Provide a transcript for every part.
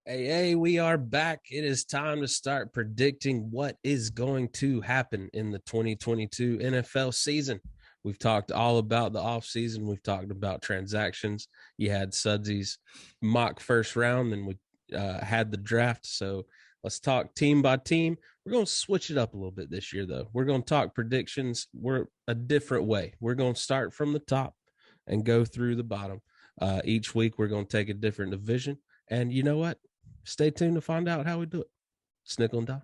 Hey, we are back. It is time to start predicting what is going to happen in the 2022 NFL season. We've talked all about the offseason. We've talked about transactions. You had Sudsy's mock first round, and we had the draft. So let's talk team by team. We're going to switch it up a little bit this year, though. We're going to talk predictions. We're a different way. We're going to start from the top and go through the bottom. Each week, we're going to take a different division. And you know what? Stay tuned to find out how we do it. Snickle and Dot.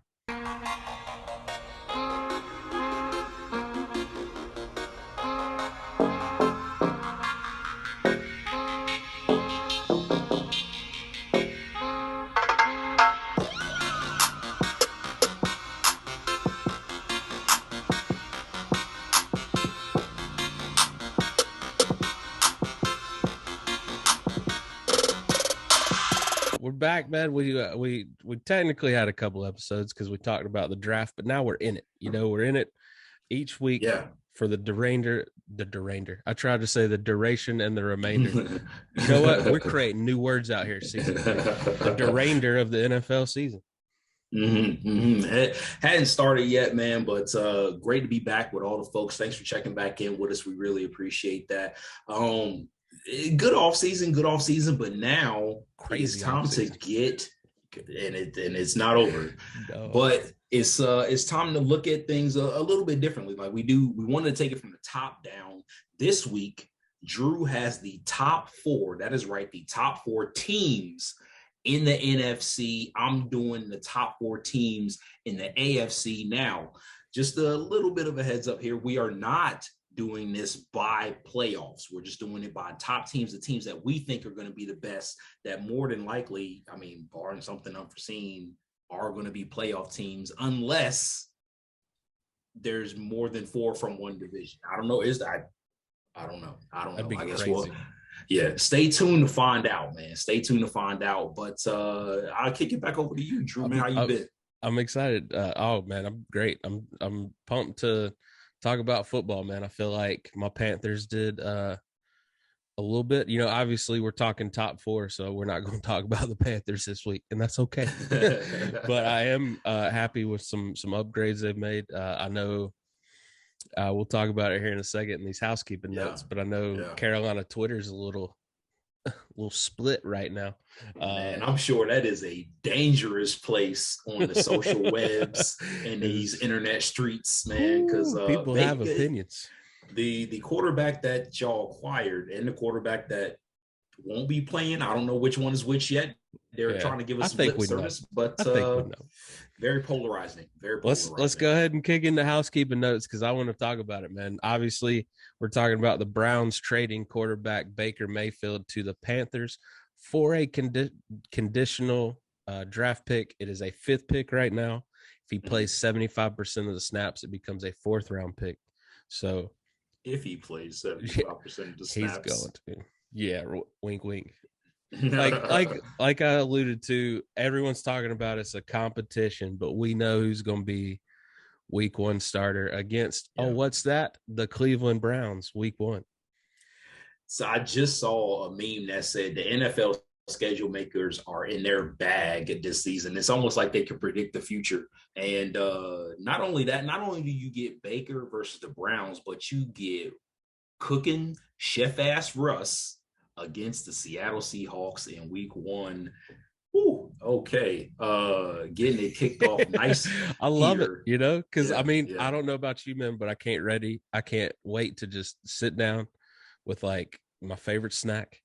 We're back, man. We technically had a couple episodes because we talked about the draft, but now we're in it. We're in it each week for the derainder. The derainder. I tried to say the duration and the remainder. You know what? We're creating new words out here. Season 3. The derainder of the NFL season. It hadn't started yet, man, but great to be back with all the folks. Thanks for checking back in with us. We really appreciate that. Good off season, but now Crazy it's time off-season. to get, and it's not over, No. but it's time to look at things a little bit differently. Like we want to take it from the top down. This week, Drew has the top 4. That is right, the top 4 teams in the NFC. I'm doing the top 4 teams in the AFC. Now, just a little bit of a heads up here. We are not doing this by playoffs. We're just doing it by top teams, the teams that we think are going to be the best, that more than likely, I mean, barring something unforeseen, are going to be playoff teams unless there's more than 4 from one division. I don't know. I don't know. I guess yeah, stay tuned to find out, man. Stay tuned to find out. But I'll kick it back over to you, Drew. Man, how you been? I'm excited. Oh man, I'm great. I'm pumped to talk about football, man. I feel like my Panthers did a little bit. Obviously we're talking top 4, so we're not going to talk about the Panthers this week, and that's okay. But I am happy with some upgrades they've made. I know we'll talk about it here in a second in these housekeeping notes, but I know Carolina Twitter's a little split right now. Man, I'm sure that is a dangerous place on the social webs and these internet streets, man, because people have opinions. The quarterback that y'all acquired and the quarterback that won't be playing, I don't know which one is which yet. They're trying to give us some lip service, but very polarizing. Very polarizing. Let's go ahead and kick into housekeeping notes because I want to talk about it, man. Obviously, we're talking about the Browns trading quarterback Baker Mayfield to the Panthers for a conditional draft pick. It is a 5th pick right now. If he plays 75% of the snaps, it becomes a 4th round pick. So if he plays 75% of the snaps, he's going to. Yeah, wink, wink. like I alluded to, everyone's talking about it's a competition, but we know who's going to be week 1 starter against. What's that? The Cleveland Browns, week 1. So I just saw a meme that said the NFL schedule makers are in their bag this season. It's almost like they can predict the future. And not only do you get Baker versus the Browns, but you get cooking chef-ass Russ against the Seattle Seahawks in week 1. Ooh, okay. Getting it kicked off nice. I love it, because I don't know about you, man, but I can't wait to just sit down with like my favorite snack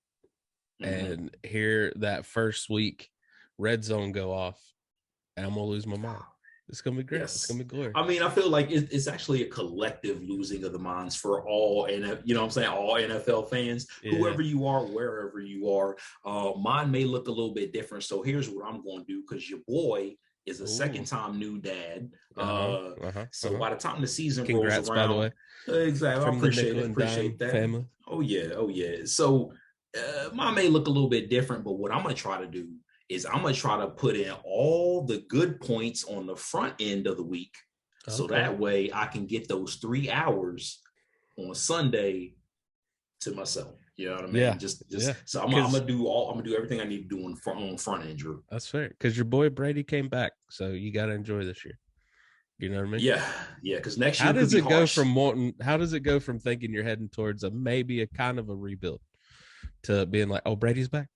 and hear that first week red zone go off, and I'm gonna lose my mind. It's gonna be great. Yes. It's gonna be glorious. I mean, I feel like it's actually a collective losing of the minds for all, and all NFL fans, whoever you are, wherever you are. Mine may look a little bit different. So here's what I'm going to do, because your boy is a second-time new dad. So by the time the season rolls around, by the way. Exactly. I appreciate that. Family. Oh yeah. So mine may look a little bit different, but what I'm going to try to do is I'm going to try to put in all the good points on the front end of the week. Okay. So that way I can get those 3 hours on Sunday to myself. You know what I Yeah. mean? Just Yeah. so I'm gonna do everything I need to do on front end, Drew. That's fair. Because your boy Brady came back. So you got to enjoy this year. You know what I mean? Yeah, yeah. Because next How year could does be it go harsh. from wanting, how does it go from thinking you're heading towards a maybe a kind of a rebuild to being like, oh, Brady's back?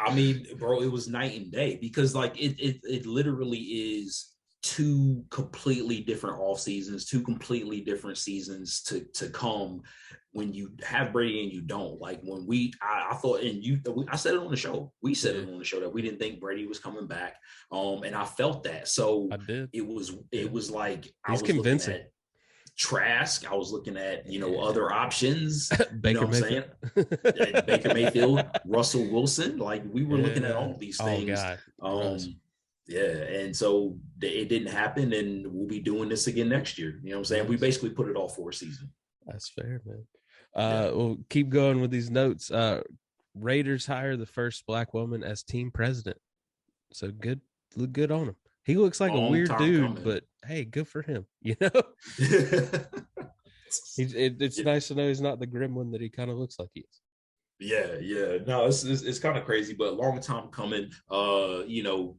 I mean, bro, it was night and day because like it literally is two completely different off seasons, two completely different seasons to come when you have Brady and you don't. Like when I thought, and I said it on the show. We said Yeah. it on the show that we didn't think Brady was coming back, and I felt that. So I did. it was like I He's was looking convincing. at Trask. I was looking at Yeah. other options. You know Baker what I'm Mayfield. saying? Baker Mayfield, Russell Wilson. Like we were looking at Yeah. all these Oh things. God. Russ. Yeah, and so it didn't happen, and we'll be doing this again next year. You know what I'm saying? Nice. We basically put it all for a season. That's fair, man. Yeah. We'll keep going with these notes. Raiders hire the first black woman as team president. So good, look good on him. He looks like a Long weird time dude, coming. but hey, good for him. You know, it's Yeah. nice to know he's not the gremlin that he kind of looks like he is. Yeah. No, it's kind of crazy, but long time coming.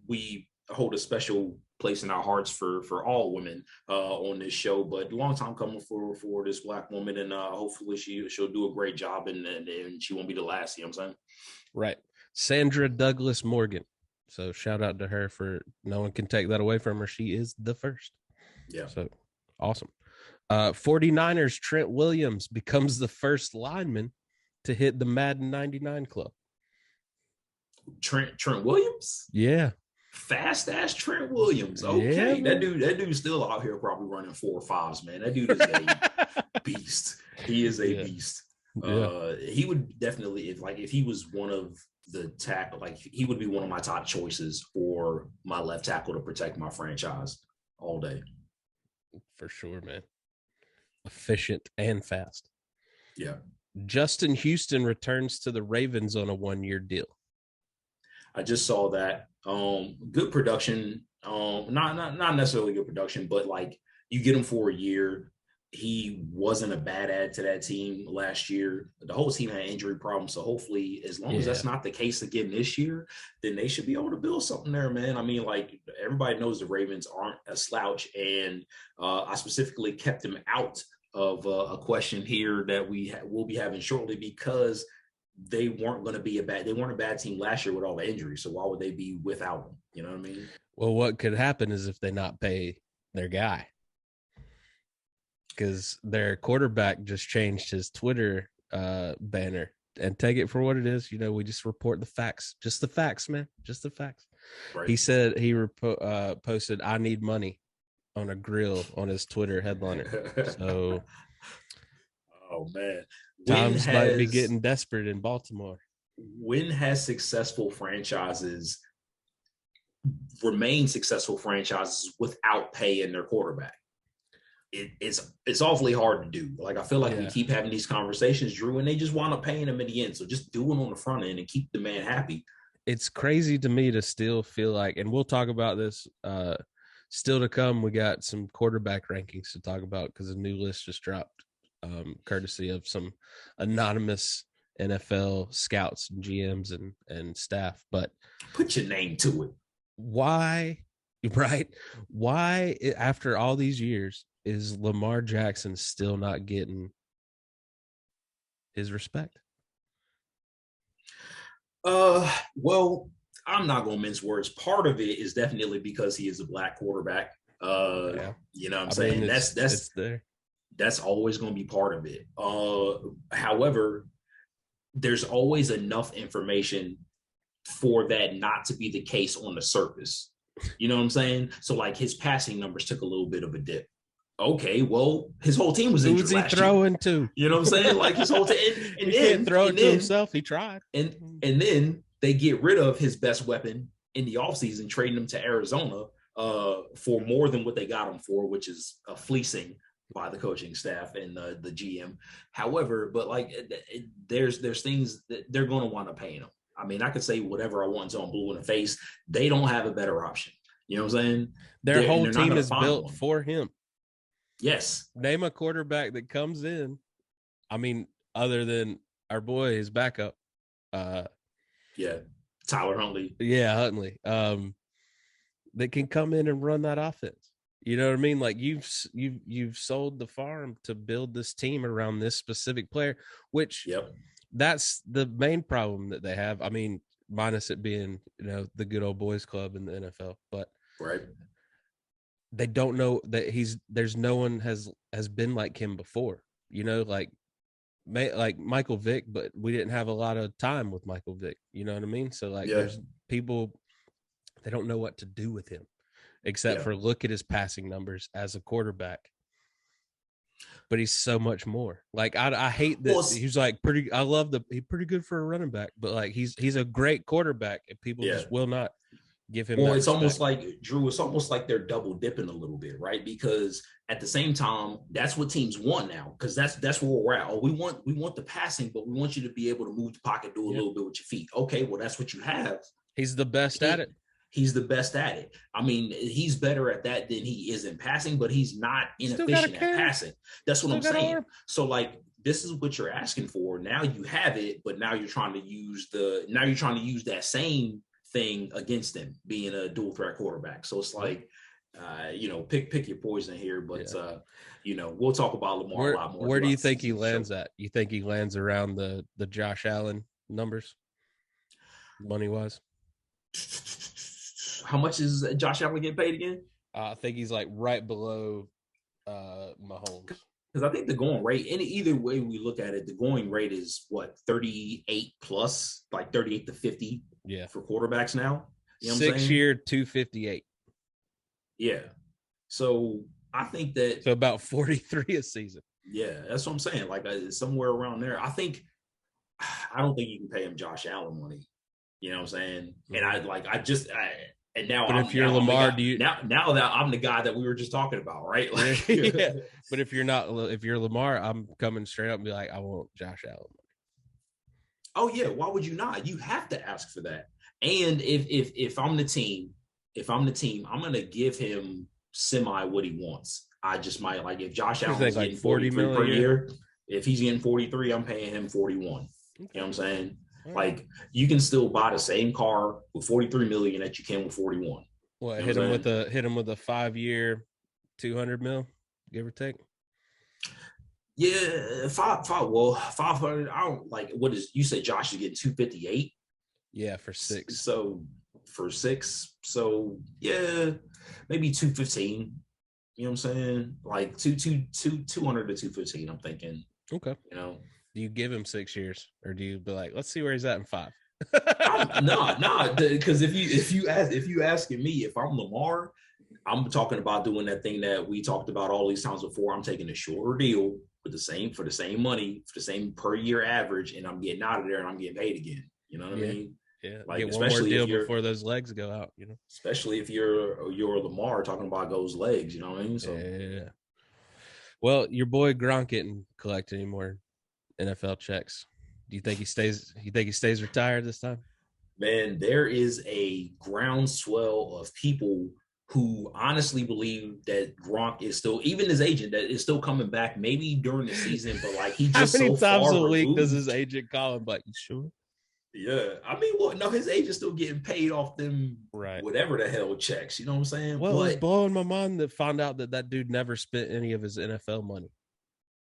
We hold a special place in our hearts for all women on this show, but long time coming for this black woman, and hopefully she'll do a great job, and she won't be the last. You know what I'm saying? Right, Sandra Douglas Morgan. So shout out to her for no one can take that away from her. She is the first. Yeah. So awesome. 49ers Trent Williams becomes the first lineman to hit the Madden 99 club. Trent Williams? Yeah. Fast ass Trent Williams. Okay. Yeah, that dude's still out here probably running 4.5s, man. That dude is a beast. He is a beast. Yeah. He would definitely, if he was one of the tackle, like he would be one of my top choices for my left tackle to protect my franchise all day. For sure, man. Efficient and fast. Yeah. Justin Houston returns to the Ravens on a 1-year deal. I just saw that. Good production. Not necessarily good production, but like you get him for a year. He wasn't a bad add to that team last year. The whole team had injury problems. So hopefully, as long as that's not the case again this year, then they should be able to build something there, man. I mean, like everybody knows the Ravens aren't a slouch. And I specifically kept them out of a question here that will be having shortly because they weren't a bad team last year with all the injuries. So why would they be without them? You know what I mean? Well, what could happen is if they not pay their guy. Because their quarterback just changed his Twitter banner, and take it for what it is. You know, we just report the facts, just the facts, man, just the facts. Right. He said he posted, "I need money" on a grill on his Twitter headliner. So, oh man, times might be getting desperate in Baltimore. When has successful franchises remain successful franchises without paying their quarterback? It's awfully hard to do. Like I feel like we keep having these conversations, Drew, and they just wind up paying him in the end. So just do it on the front end and keep the man happy. It's crazy to me to still feel like, and we'll talk about this still to come. We got some quarterback rankings to talk about because a new list just dropped, courtesy of some anonymous NFL scouts and GMs and staff. But put your name to it. Why, right? Why, after all these years, is Lamar Jackson still not getting his respect? Well, I'm not going to mince words. Part of it is definitely because he is a black quarterback. You know what I'm saying? Mean, that's there. That's always going to be part of it. However, there's always enough information for that not to be the case on the surface. You know what I'm saying? So like his passing numbers took a little bit of a dip. Okay, well, his whole team was injured. Who was he throwing to? You know what I'm saying? Like his whole team, and he then can't throw it to himself. He tried, and then they get rid of his best weapon in the offseason, trading him to Arizona for more than what they got him for, which is a fleecing by the coaching staff and the GM. However, but like there's things that they're going to want to pay him. I mean, I could say whatever I want until I'm blue in the face. They don't have a better option. You know what I'm saying? Their whole team is built for him. Yes. Name a quarterback that comes in. I mean, other than our boy, his backup. Yeah, Tyler Huntley. Yeah, Huntley. That can come in and run that offense. You know what I mean? Like you've sold the farm to build this team around this specific player, which that's the main problem that they have. I mean, minus it being, the good old boys club in the NFL, but they don't know that there's no one has been like him before, like Michael Vick, but we didn't have a lot of time with Michael Vick. You know what I mean? So there's people, they don't know what to do with him except for look at his passing numbers as a quarterback. But he's so much more. Like I hate that he's like he's pretty good for a running back, but like he's a great quarterback and people just will not give him. Well, it's almost like Drew. It's almost like they're double dipping a little bit, right? Because at the same time, that's what teams want now. Because that's where we're at. Oh, we want the passing, but we want you to be able to move the pocket, do a little bit with your feet. Okay, well, that's what you have. He's the best at it. He's the best at it. I mean, he's better at that than he is in passing, but he's not inefficient at passing. That's what I'm saying. So, like, this is what you're asking for. Now you have it, but now you're trying to use that same thing against him being a dual threat quarterback. So it's like, pick your poison here. But we'll talk about Lamar a lot more. Where do you think he lands at? You think he lands around the Josh Allen numbers, money wise? How much is Josh Allen getting paid again? I think he's like right below Mahomes. Because I think the going rate, and either way we look at it, the going rate is what, 38 plus, like 38 to 50 for quarterbacks now. You know what I'm saying? 6-year, 258. Yeah. So I think that. So about 43 a season. Yeah, that's what I'm saying. Like somewhere around there. I don't think you can pay him Josh Allen money. You know what I'm saying? And and now, but if you're Lamar, now that I'm the guy that we were just talking about, right? Like, yeah. But if you're Lamar, I'm coming straight up and be like, I want Josh Allen. Oh yeah, why would you not? You have to ask for that. And if I'm the team, I'm gonna give him semi what he wants. I just might, like, if Josh Allen's getting 43 per year, if he's getting 43, I'm paying him 41. Okay. You know what I'm saying? Like, you can still buy the same car with 43 million that you can with 41. Well, hit him with a 5-year, 200 mil, give or take. Yeah, 500. I don't like, what is, you said Josh is getting 258? Yeah, for 6. So for 6, so yeah, maybe 215. You know what I'm saying? Like 200 to 215. I'm thinking. Okay. Do you give him 6 years, or do you be like, let's see where he's at in 5? No, because if you asking me, if I'm Lamar, I'm talking about doing that thing that we talked about all these times before. I'm taking a shorter deal for the same money, for the same per year average, and I'm getting out of there and I'm getting paid again. You know what I mean? Yeah. Like, get one more deal before those legs go out. Especially if you're Lamar talking about those legs. You know what I mean? So yeah. Well, your boy Gronk didn't collect any more NFL checks. Do you think he stays retired this time? Man, there is a groundswell of people who honestly believe that Gronk is still, even his agent, that is still coming back, maybe during the season, but like he just how many so times far a week removed. does his agent call him? Like, you sure? Yeah, I mean, well, no, his agent's still getting paid off them, right? Whatever the hell checks, you know what I'm saying? Well, it was blowing my mind to find out that dude never spent any of his NFL money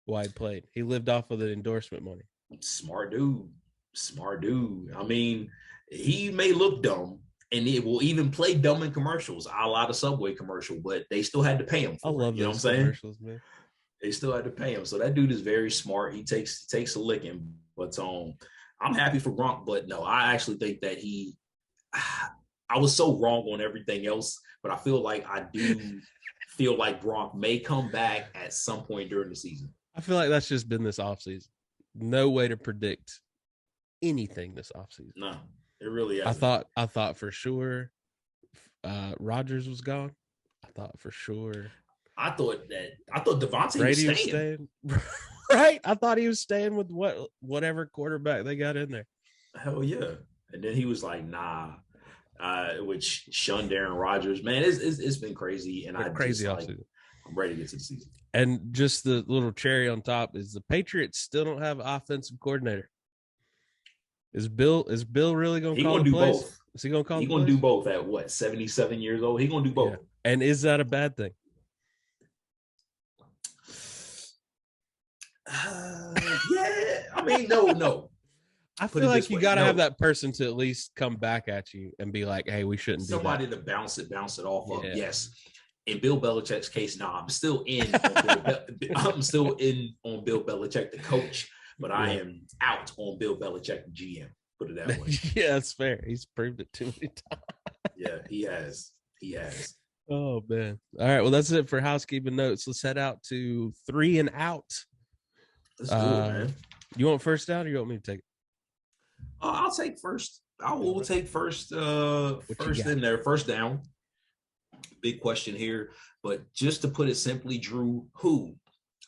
while he played. He lived off of the endorsement money. Smart dude. I mean, he may look dumb, and it will even play dumb in commercials, a la the Subway commercial, but they still had to pay him for it. I love you know what I'm saying? Commercials, man. They still had to pay him. So that dude is very smart. He takes a licking, but I'm happy for Gronk, but no, I actually think that I was so wrong on everything else, but I feel like Gronk may come back at some point during the season. I feel like that's just been this offseason. No way to predict anything this offseason. No, it really hasn't. I thought for sure Rodgers was gone. I thought for sure. I thought Devontae Brady was staying. Right? I thought he was staying with whatever quarterback they got in there. Hell yeah. And then he was like, nah, which shunned Aaron Rodgers. Man, it's been crazy. And crazy offseason. I'm ready to get to the season. And just the little cherry on top is the Patriots still don't have an offensive coordinator. Is Bill really going to call the do plays? both. Is he going to call He the gonna plays? do both at what, 77 years old? He gonna do both. Yeah. And is that a bad thing? Yeah. I mean, no. I feel like you got to have that person to at least come back at you and be like, hey, we shouldn't do that. Somebody to bounce it off of. Yes. In Bill Belichick's case, I'm still in on Bill Belichick, the coach, but I am out on Bill Belichick, the GM. Put it that way. Yeah, that's fair. He's proved it too many times. Yeah, he has. Oh, man. All right. Well, that's it for housekeeping notes. Let's head out to 3 and out. Let's do it, man. You want first down or you want me to take it? I'll take first. I will take first. First in there, first down. Big question here, but just to put it simply, Drew, who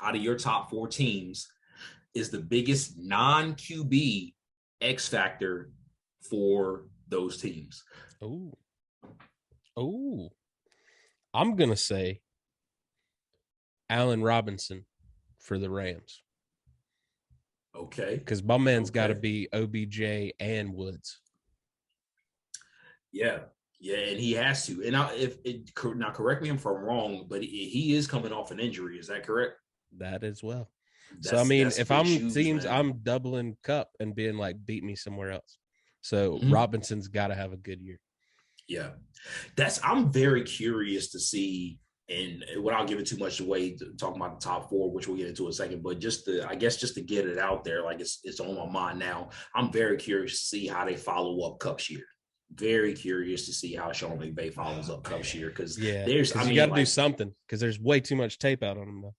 out of your top 4 teams is the biggest non-QB X factor for those teams? Oh, I'm gonna say Allen Robinson for the Rams. Okay, because my man's got to be OBJ and Woods. Yeah, and he has to. And now, correct me if I'm wrong, but he is coming off an injury. Is that correct? That as well. So I mean, if I'm teams, man, I'm doubling Cup and being like, beat me somewhere else. So Robinson's got to have a good year. Yeah, I'm very curious to see. And without giving too much away, talking about the top 4, which we'll get into in a second, but just to get it out there, like it's on my mind now. I'm very curious to see how they follow up Cup's year. Very curious to see how Sean McVay follows up Cup's year, because you got to do something, because there's way too much tape out on him though.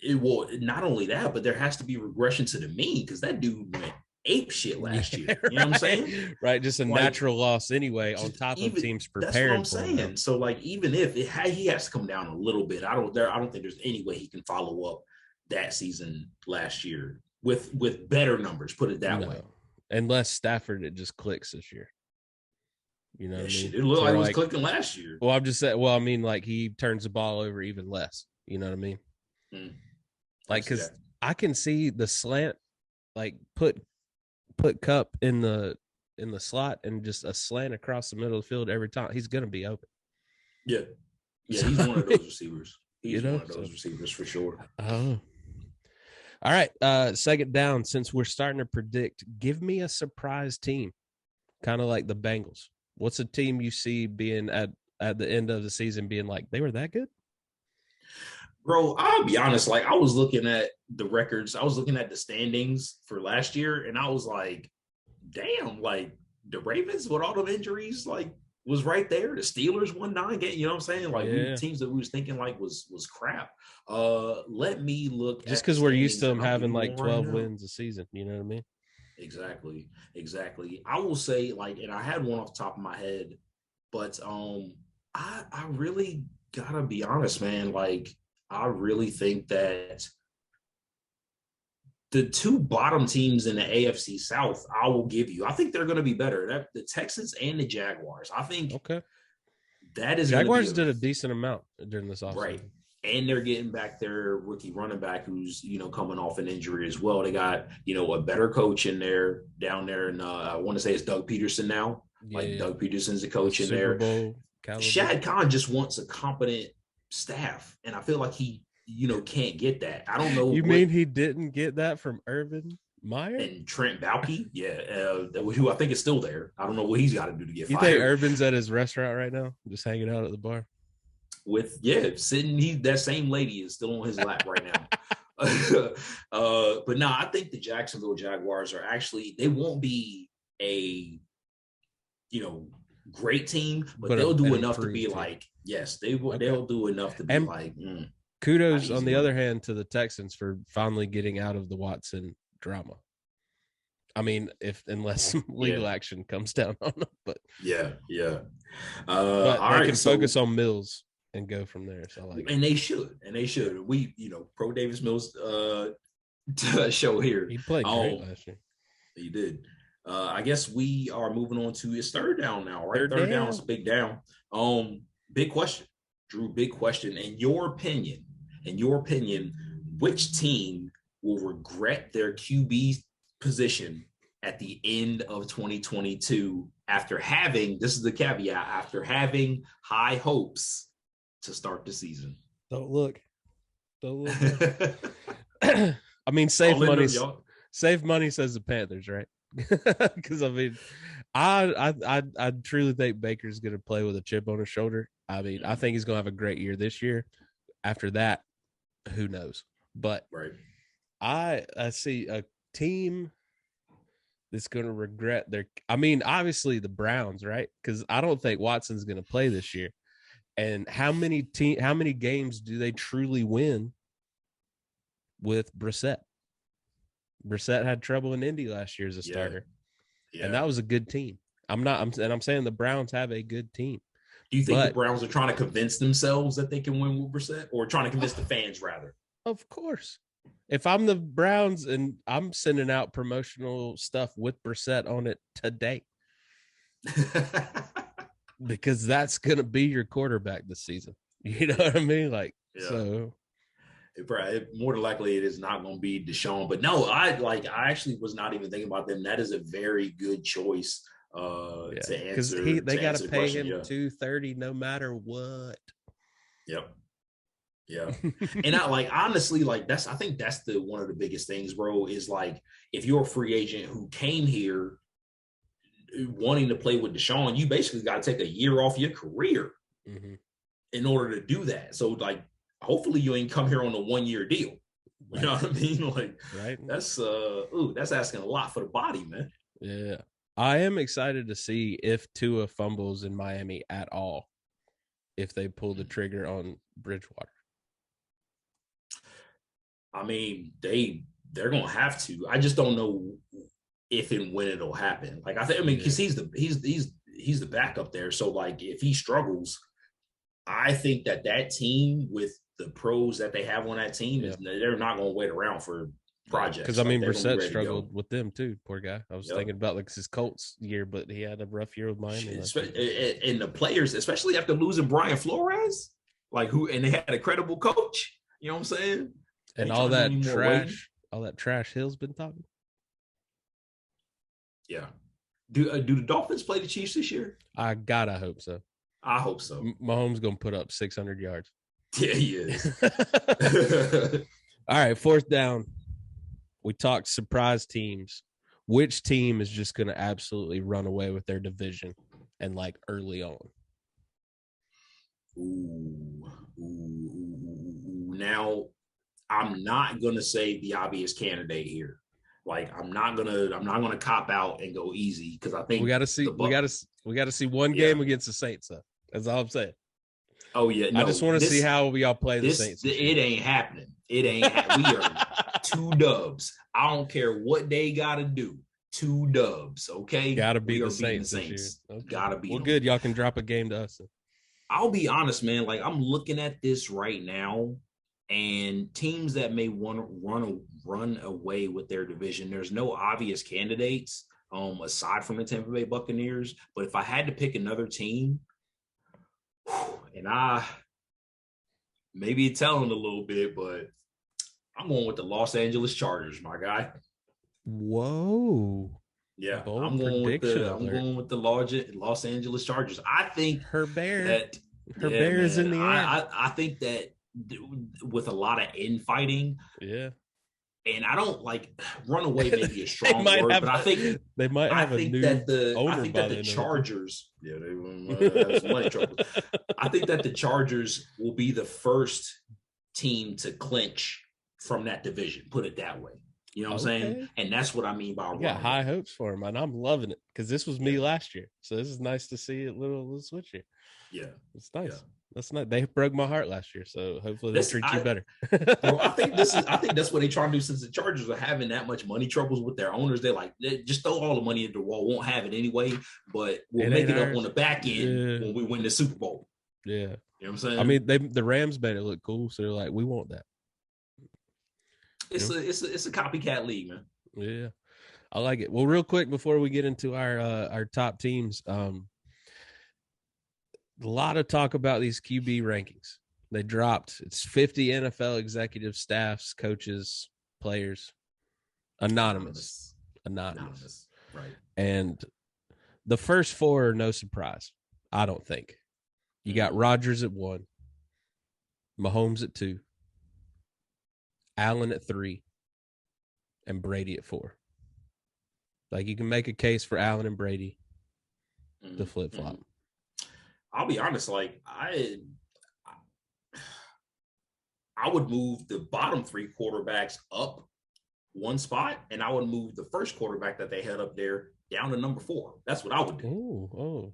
It will not only that, but there has to be regression to the mean, because that dude went ape shit last year. You know what I'm saying? Right, just a natural loss anyway. On top of teams preparing. That's what I'm saying. So like, even if he has to come down a little bit, I don't think there's any way he can follow up that season last year with better numbers. Put it that way. Unless Stafford, it just clicks this year. You know, what I mean? It looked like it was clicking last year. Well, I'm just saying. Well, I mean, like he turns the ball over even less. You know what I mean? Like, because I can see the slant, like put Cup in the slot and just a slant across the middle of the field every time. He's gonna be open. Yeah, he's one of those receivers. He's one of those receivers for sure. Oh. All right. Second down, since we're starting to predict, give me a surprise team, kind of like the Bengals. What's a team you see being at the end of the season being like, they were that good? Bro, I'll be honest. Like, I was looking at the records. I was looking at the standings for last year, and I was like, damn, like the Ravens with all the injuries, like, was right there. The Steelers won 9 games. You know what I'm saying? Like, teams that we was thinking like was crap. Let me look. Just because we're used to them having like 12 wins a season. You know what I mean? Exactly. I will say, like, and I had one off the top of my head, but I really gotta be honest, man. Like, I really think that the 2 bottom teams in the AFC South, I will give you. I think they're going to be better. The Texans and the Jaguars. I think that is Jaguars did a decent amount during this offseason. Right. And they're getting back their rookie running back who's, coming off an injury as well. They got, a better coach in there down there. And I want to say it's Doug Peterson now. Yeah. Like Doug Peterson's the coach in there. Shad Khan just wants a competent staff. And I feel like he, can't get that. I don't know. You mean he didn't get that from Urban Meyer? And Trent Baalke? Yeah. Who I think is still there. I don't know what he's got to do to get fired. You think Urban's at his restaurant right now? Just hanging out at the bar? Sitting, that same lady is still on his lap right now. But no, I think the Jacksonville Jaguars are actually, they won't be a, great team, but they'll do enough to be team. Like, yes, they'll do enough to be and like, kudos on the other hand to the Texans for finally getting out of the Watson drama. I mean, unless some legal action comes down on them, but but they can focus on Mills and go from there. So and they should. We, pro Davis Mills show here. He played great last year. He did. I guess we are moving on to his third down now, right? Third down is a big down. Big question, Drew. Big question. In your opinion, in your opinion, which team will regret their QB position at the end of 2022 after having, this is the caveat, after having high hopes to start the season? Don't look. I mean, safe money says the Panthers, right? Because I mean, I truly think Baker's going to play with a chip on his shoulder. I mean, I think he's going to have a great year this year. After that, who knows? But right. I see a team that's going to regret their. I mean, obviously the Browns, right? Because I don't think Watson's going to play this year. And how many games do they truly win with Brissett? Brissett had trouble in Indy last year as a starter, and that was a good team. I'm saying the Browns have a good team. Do you think the Browns are trying to convince themselves that they can win with Brissett, or trying to convince the fans rather? Of course. If I'm the Browns and I'm sending out promotional stuff with Brissett on it today, because that's going to be your quarterback this season. You know what I mean? Like, so. More than likely, it is not going to be Deshaun. But no, I actually was not even thinking about them. That is a very good choice to answer. Because they got to pay him $230 no matter what. Yep. Yeah. And honestly, I think that's one of the biggest things, bro, is like, if you're a free agent who came here wanting to play with Deshaun, you basically got to take a year off your career in order to do that. So hopefully you ain't come here on a 1-year deal. You know what I mean? Like, right. That's asking a lot for the body, man. Yeah. I am excited to see if Tua fumbles in Miami at all, if they pull the trigger on Bridgewater. I mean, they're gonna have to. I just don't know if and when it'll happen. Like, because he's the backup there. So if he struggles, I think that team with the pros that they have on that team they're not going to wait around for projects. Because I mean, Brissett struggled with them too. Poor guy. I was thinking about his Colts year, but he had a rough year with Miami. And the players, especially after losing Brian Flores, and they had a credible coach. You know what I'm saying? And all that trash Hill's been talking. Yeah. Do the Dolphins play the Chiefs this year? I hope so. I hope so. Mahomes gonna put up 600 yards. Yeah, he is. All right, fourth down. We talked surprise teams. Which team is just gonna absolutely run away with their division and early on? Ooh. Now, I'm not gonna say the obvious candidate here. I'm not gonna cop out and go easy, because I think we gotta see one game against the Saints. Though. That's all I'm saying. Oh yeah, no, I just want to see how we all play the Saints. It ain't happening. It ain't. We are 2 dubs. I don't care what they gotta do. 2 dubs. Okay, gotta be the Saints. Okay. Gotta be. Well, good. Y'all can drop a game to us. I'll be honest, man. I'm looking at this right now. And teams that may want to run away with their division, there's no obvious candidates aside from the Tampa Bay Buccaneers. But if I had to pick another team, and maybe it's telling a little bit, but I'm going with the Los Angeles Chargers, my guy. Whoa. Yeah, I'm going with the Los Angeles Chargers. I think Bear is in the air. I think that with a lot of infighting. Yeah. And I don't run away, maybe a strong word, but I think they might have a new owner. I think that the Chargers, they have some money trouble. I think that the Chargers will be the first team to clinch from that division. Put it that way. You know what I'm saying? And that's what I mean by got high hopes for him, and I'm loving it because this was me last year. So this is nice to see a little switch here. Yeah, it's nice. Yeah. That's not. They broke my heart last year, so hopefully they'll treat you better. I think that's what they try to do, since the Chargers are having that much money troubles with their owners. They're they just throw all the money at the wall. Won't have it anyway, but we'll make it up on the back end when we win the Super Bowl. Yeah, you know what I'm saying. I mean, the Rams made it look cool, so they're like, we want that. It's a copycat league, man. Yeah, I like it. Well, real quick before we get into our top teams, a lot of talk about these QB rankings. They dropped. It's 50 NFL executive staffs, coaches, players, anonymous. Right. And the first four are no surprise, I don't think. You got Rodgers at 1, Mahomes at 2, Allen at 3, and Brady at 4. Like, you can make a case for Allen and Brady to flip-flop. I'll be honest, like I would move the bottom 3 quarterbacks up one spot, and I would move the first quarterback that they had up there down to number 4. That's what I would do. Oh.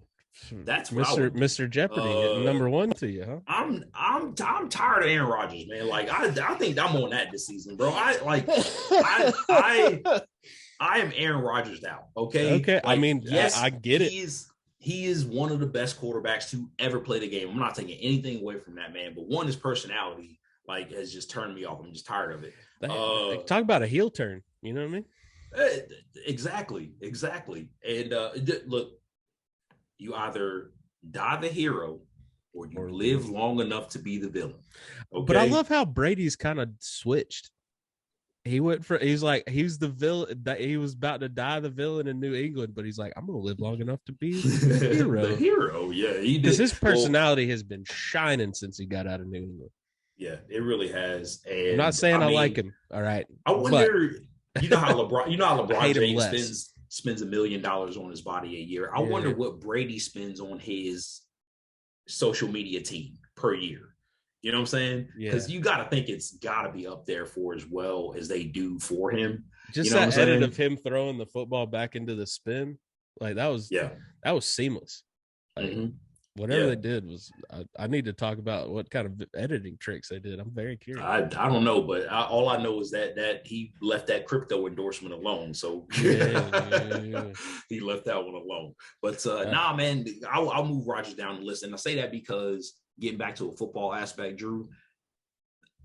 That's what I would do. Mr. Jeopardy hitting number 1 to you, huh? I'm tired of Aaron Rodgers, man. Like I think I'm on that this season, bro. I am Aaron Rodgers now. Okay. Okay. Like, I mean, yes, I get it. He is one of the best quarterbacks to ever play the game. I'm not taking anything away from that man, but one, his personality like has just turned me off. I'm just tired of it. Talk about a heel turn. You know what I mean? Exactly. And look, you either die the hero or you live long enough to be the villain. Okay? But I love how Brady's kind of switched. He went for, he's the villain, that he was about to die the villain in New England, but he's like, I'm going to live long enough to be the hero. The hero, yeah. He did. Because his personality has been shining since he got out of New England. Yeah, it really has. And I'm not saying I like him. All right. I wonder, you know how LeBron James spends $1 million on his body a year. I wonder what Brady spends on his social media team per year. You know what I'm saying? Because you got to think it's got to be up there for as well as they do for him. Just that edit of him throwing the football back into the spin, like that was seamless. Like, whatever they did was, I need to talk about what kind of editing tricks they did. I'm very curious. I don't know, but all I know is that he left that crypto endorsement alone. So he left that one alone. But nah, man, I'll move Rodgers down the list. And I say that because getting back to a football aspect, Drew,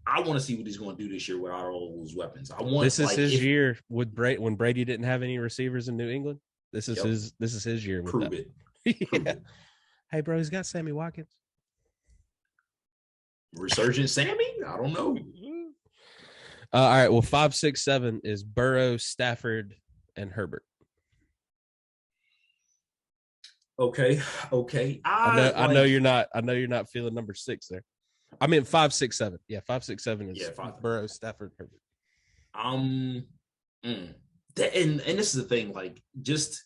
I want to see what he's going to do this year without all those weapons. This is his year with when Brady didn't have any receivers in New England. This is his year. With Prove it. Prove it. Hey, bro, he's got Sammy Watkins. Resurgent Sammy? I don't know. All right. Well, 5, 6, 7 is Burrow, Stafford, and Herbert. Okay. I know you're not. I know you're not feeling number 6 there. I mean 5, 6, 7. Yeah, 5, 6, 7 is Burrow, Stafford, Herbert. And this is the thing, like just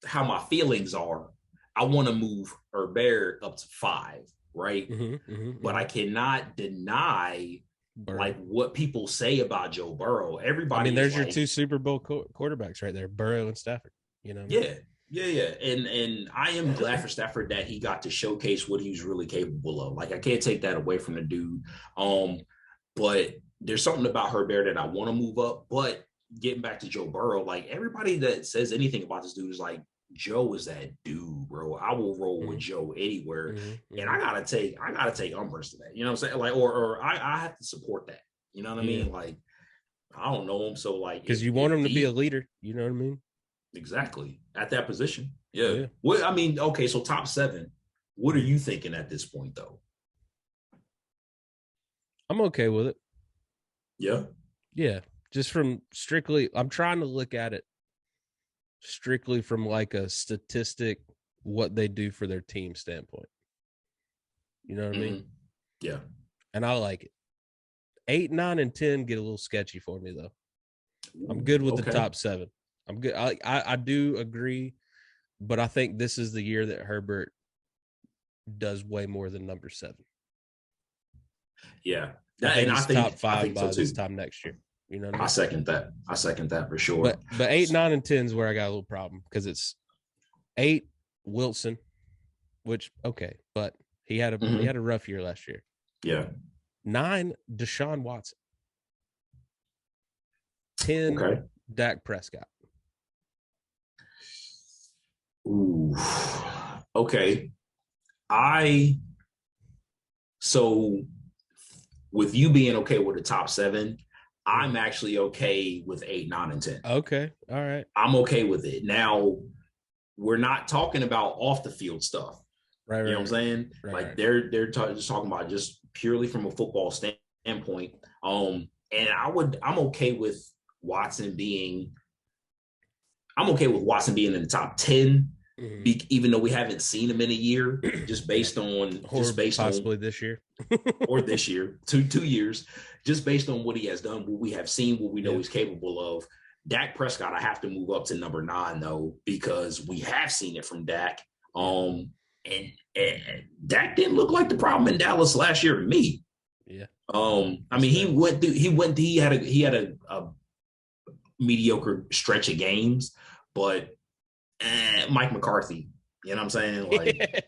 how my feelings are. I want to move Herbert up to 5, right? But I cannot deny like what people say about Joe Burrow. Everybody, I mean, there's your 2 Super Bowl quarterbacks right there, Burrow and Stafford. You know, yeah. And I am glad for Stafford that he got to showcase what he was really capable of. Like I can't take that away from the dude. But there's something about Herbert that I want to move up. But getting back to Joe Burrow, like everybody that says anything about this dude is like, Joe is that dude, bro. I will roll with Joe anywhere. And I gotta take umbrage to that. You know what I'm saying? Like, or I have to support that. You know what I mean? Like, I don't know him. So like, because you want him to be a leader, you know what I mean? Exactly. At that position. Yeah. Well, I mean, okay, so top 7. What are you thinking at this point though? I'm okay with it. Yeah. Yeah. Just from strictly, I'm trying to look at it strictly from like a statistic, what they do for their team standpoint. You know what I mean? Yeah. And I like it. 8, 9, and 10 get a little sketchy for me though. I'm good with the top 7. I'm good. I do agree, but I think this is the year that Herbert does way more than number 7. Yeah. I think top 5 by this time next year. You know what I mean? I second that for sure. But 8, 9, and 10 is where I got a little problem because it's 8 Wilson, which but he had a rough year last year. Yeah. 9 Deshaun Watson. 10 Dak Prescott. Ooh. Okay. So with you being okay with the top 7, I'm actually okay with 8, 9, and 10. Okay. All right. I'm okay with it. Now, we're not talking about off the field stuff. Right, You know what I'm saying? right, Like right. they're just talking about just purely from a football standpoint. And I'm okay with Watson being I'm okay with Watson being in the top 10, even though we haven't seen him in a year, Yeah. Or just based on possibly this year. or this year, 2 years, just based on what he has done, what we have seen, what we know Yeah. he's capable of. Dak Prescott, I have to move up to number 9 though, because we have seen it from Dak. And Dak didn't look like the problem in Dallas last year to me. Yeah. I mean, he had a mediocre stretch of games, but Mike McCarthy, you know what I'm saying? Like,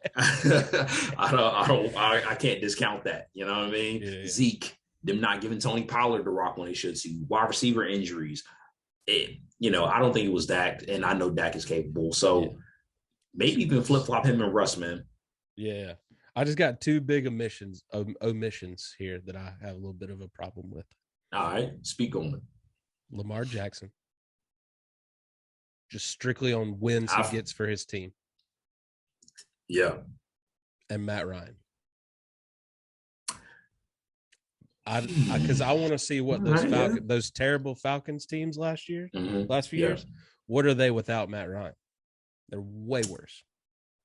I can't discount that. You know what I mean? Yeah. Zeke, them not giving Tony Pollard the rock when they should see, wide receiver injuries. I don't think it was Dak, and I know Dak is capable. So maybe even flip flop him and Russ, man. Yeah. I just got two big omissions here that I have a little bit of a problem with. All right, speak on it. Lamar Jackson. Just strictly on wins he gets for his team. Yeah. And Matt Ryan. Because I want to see what those terrible Falcons teams last few years, what are they without Matt Ryan? They're way worse.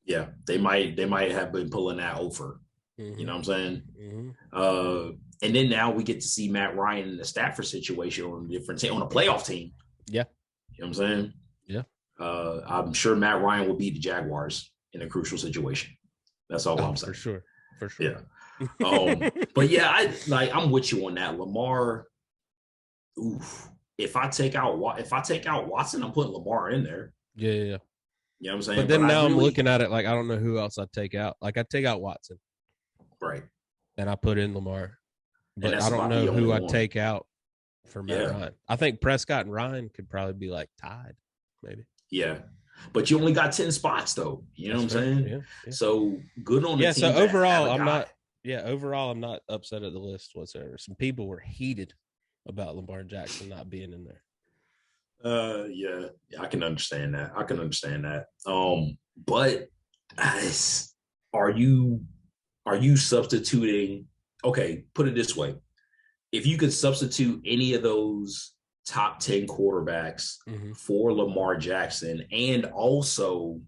Yeah, they might have been pulling that over. You know what I'm saying? And then now we get to see Matt Ryan in the Stafford situation on a different team, on a playoff team. Yeah. You know what I'm saying? Yeah. I'm sure Matt Ryan will beat the Jaguars in a crucial situation. That's all I'm saying. For sure. Yeah. But yeah, I'm with you on that. Lamar. Oof. If I take out Watson, I'm putting Lamar in there. Yeah. You know what I'm saying? But then now I'm looking at it like I don't know who else I'd take out. Like I take out Watson. Right. And I put in Lamar. But I don't know who I'd take out for Matt Ryan. I think Prescott and Ryan could probably be like tied, maybe. Yeah. But you only got 10 spots though. You know what I'm saying? Yeah. So good on the team. So overall, I'm not upset at the list whatsoever. Some people were heated about Lamar Jackson not being in there. Yeah, I can understand that. But are you substituting? Okay, put it this way. If you could substitute any of those top 10 quarterbacks for Lamar Jackson and also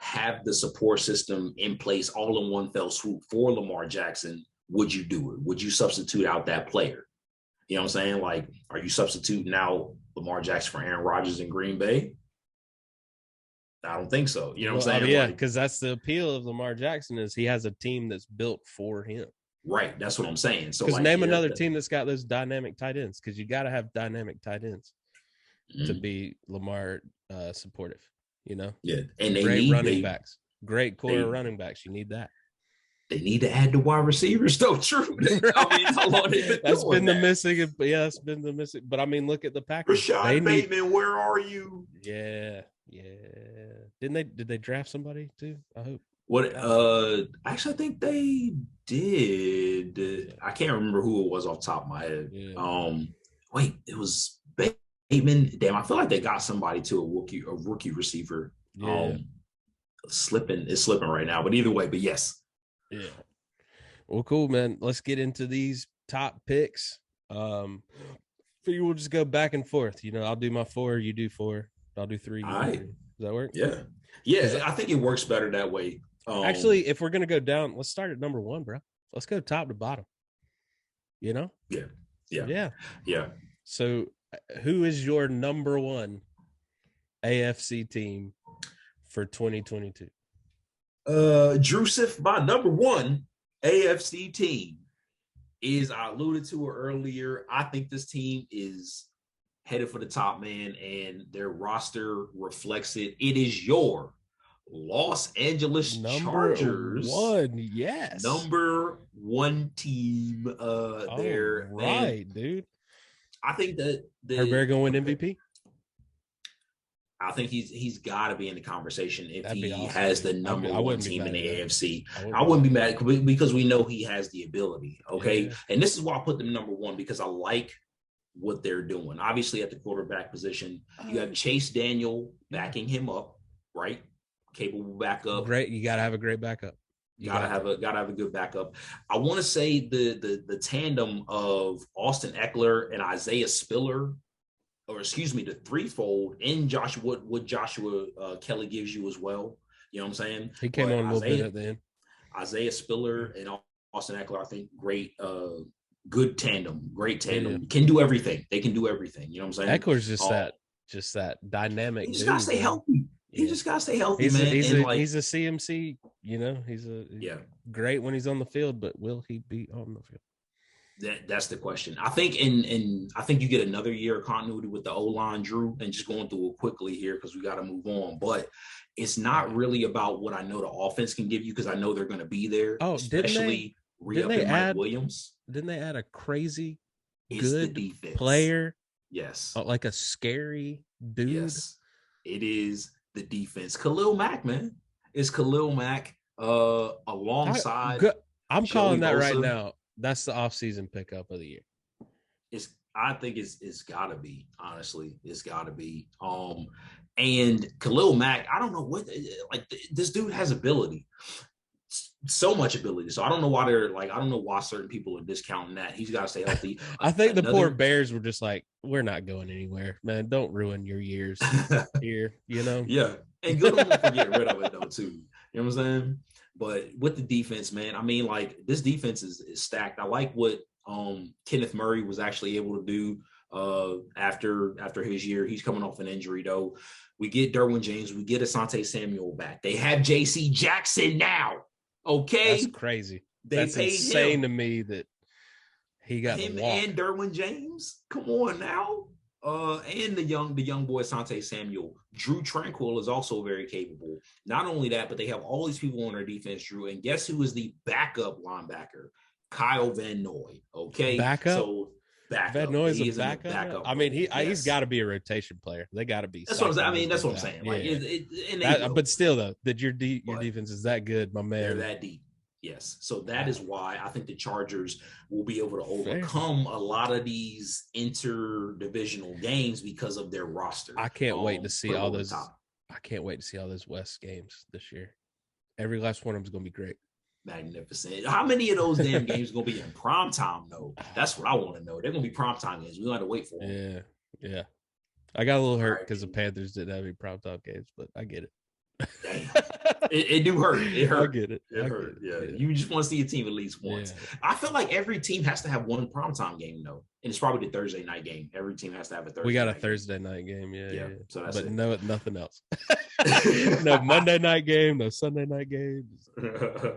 have the support system in place all in one fell swoop for Lamar Jackson, would you do it? Would you substitute out that player? You know what I'm saying? Like, are you substituting out Lamar Jackson for Aaron Rodgers in Green Bay? I don't think so. You know what I'm saying? Yeah, because that's the appeal of Lamar Jackson is he has a team that's built for him. Right. That's what I'm saying. So because name another team that's got those dynamic tight ends, because you got to have dynamic tight ends to be Lamar supportive, you know? Yeah. And they great running backs, great core running backs. You need that. They need to add the wide receivers, though. True. I mean, how long that's been the missing. Yeah, that's been the missing. But I mean, look at the Packers. Rashad Bateman, where are you? Yeah. Did they draft somebody too? I hope. What? Actually, I think they did. I can't remember who it was off the top of my head. Yeah. Wait, it was Bateman. Damn, I feel like they got somebody to a rookie receiver. Yeah. It's slipping right now. But either way, but yes. Yeah. Well, cool, man. Let's get into these top picks. Figure we'll just go back and forth. You know, I'll do my 4, you do 4. I'll do 3. All right. 3. Does that work? Yeah. Yeah, I think it works better that way. Actually, if we're gonna go down, let's start at number 1, bro. Let's go top to bottom. You know? Yeah. So, who is your number 1 AFC team for 2022? Drusif, my number 1 AFC team is, I alluded to it earlier, I think this team is headed for the top, man, and their roster reflects it. It is your Los Angeles Chargers. Number 1, yes. Number 1 team there. Right, dude. I think that Herbert going to win MVP. I think he's got to be in the conversation if he awesome, has the number 1 team in the AFC. I wouldn't be mad because we know he has the ability. Okay, yeah. And this is why I put them number 1, because I like what they're doing. Obviously, at the quarterback position, you have Chase Daniel backing him up, right? capable backup. Great. You got to have a great backup. Gotta have a good backup. I want to say the tandem of Austin Eckler and Isaiah Spiller, or excuse me, the threefold in Joshua, what Joshua Kelly gives you as well. You know what I'm saying? He came on a little bit at the end. Isaiah Spiller and Austin Eckler, I think, great, good tandem, great tandem. Yeah. Can do everything. They can do everything. You know what I'm saying? Eckler's just that dynamic. He just gotta stay healthy. He just gotta stay healthy, he's man. He's a CMC. You know, he's great when he's on the field, but will he be on the field? That's the question. I think I think you get another year of continuity with the O-line, Drew, and just going through it quickly here because we got to move on. But it's not really about what I know the offense can give you because I know they're going to be there. Oh, especially re-upping Mike Williams. Didn't they add a crazy good player? Yes. Like a scary dude? Yes. It is the defense. Khalil Mack, man. It's Khalil Mack alongside I'm calling that right now. That's the offseason pickup of the year. I think it's gotta be, honestly. It's gotta be. And Khalil Mack, I don't know what this dude has ability. So much ability. So I don't know why I don't know why certain people are discounting that. He's got to stay healthy. I think the poor Bears were just like, we're not going anywhere, man. Don't ruin your years here, you know? Yeah. And good on them for getting rid of it, though, too. You know what I'm saying? But with the defense, man, I mean, like, this defense is stacked. I like what Kenneth Murray was actually able to do after his year. He's coming off an injury, though. We get Derwin James. We get Asante Samuel back. They have J.C. Jackson now. Okay, that's crazy. That's insane to me that he got him and Derwin James. Come on now, and the young boy Asante Samuel. Drew Tranquill is also very capable. Not only that, but they have all these people on their defense, Drew. And guess who is the backup linebacker? Kyle Van Noy. Okay, backup. So backup. Van Noy is a backup. I mean, he's got to be a rotation player. They got to be. That's what I'm saying. I mean, that's what I'm saying. Like, but still, though, that your defense is that good, my man. They're that deep. Yes. So that is why I think the Chargers will be able to overcome a lot of these interdivisional games because of their roster. I can't wait to see all those. I can't wait to see all those West games this year. Every last one of them is going to be great. Magnificent. How many of those damn games are going to be in prime time, though? That's what I want to know. They're going to be prime time games. We don't have to wait for them. Yeah. I got a little hurt because the Panthers didn't have any prime time games, but I get it. Damn. It do hurt. It hurt. I get it. It hurt. Yeah. You just want to see your team at least once. Yeah. I feel like every team has to have one primetime game, though. And it's probably the Thursday night game. Every team has to have a Thursday. We got a Thursday night game. Yeah. So that's it. No, nothing else. No Monday night game, no Sunday night games.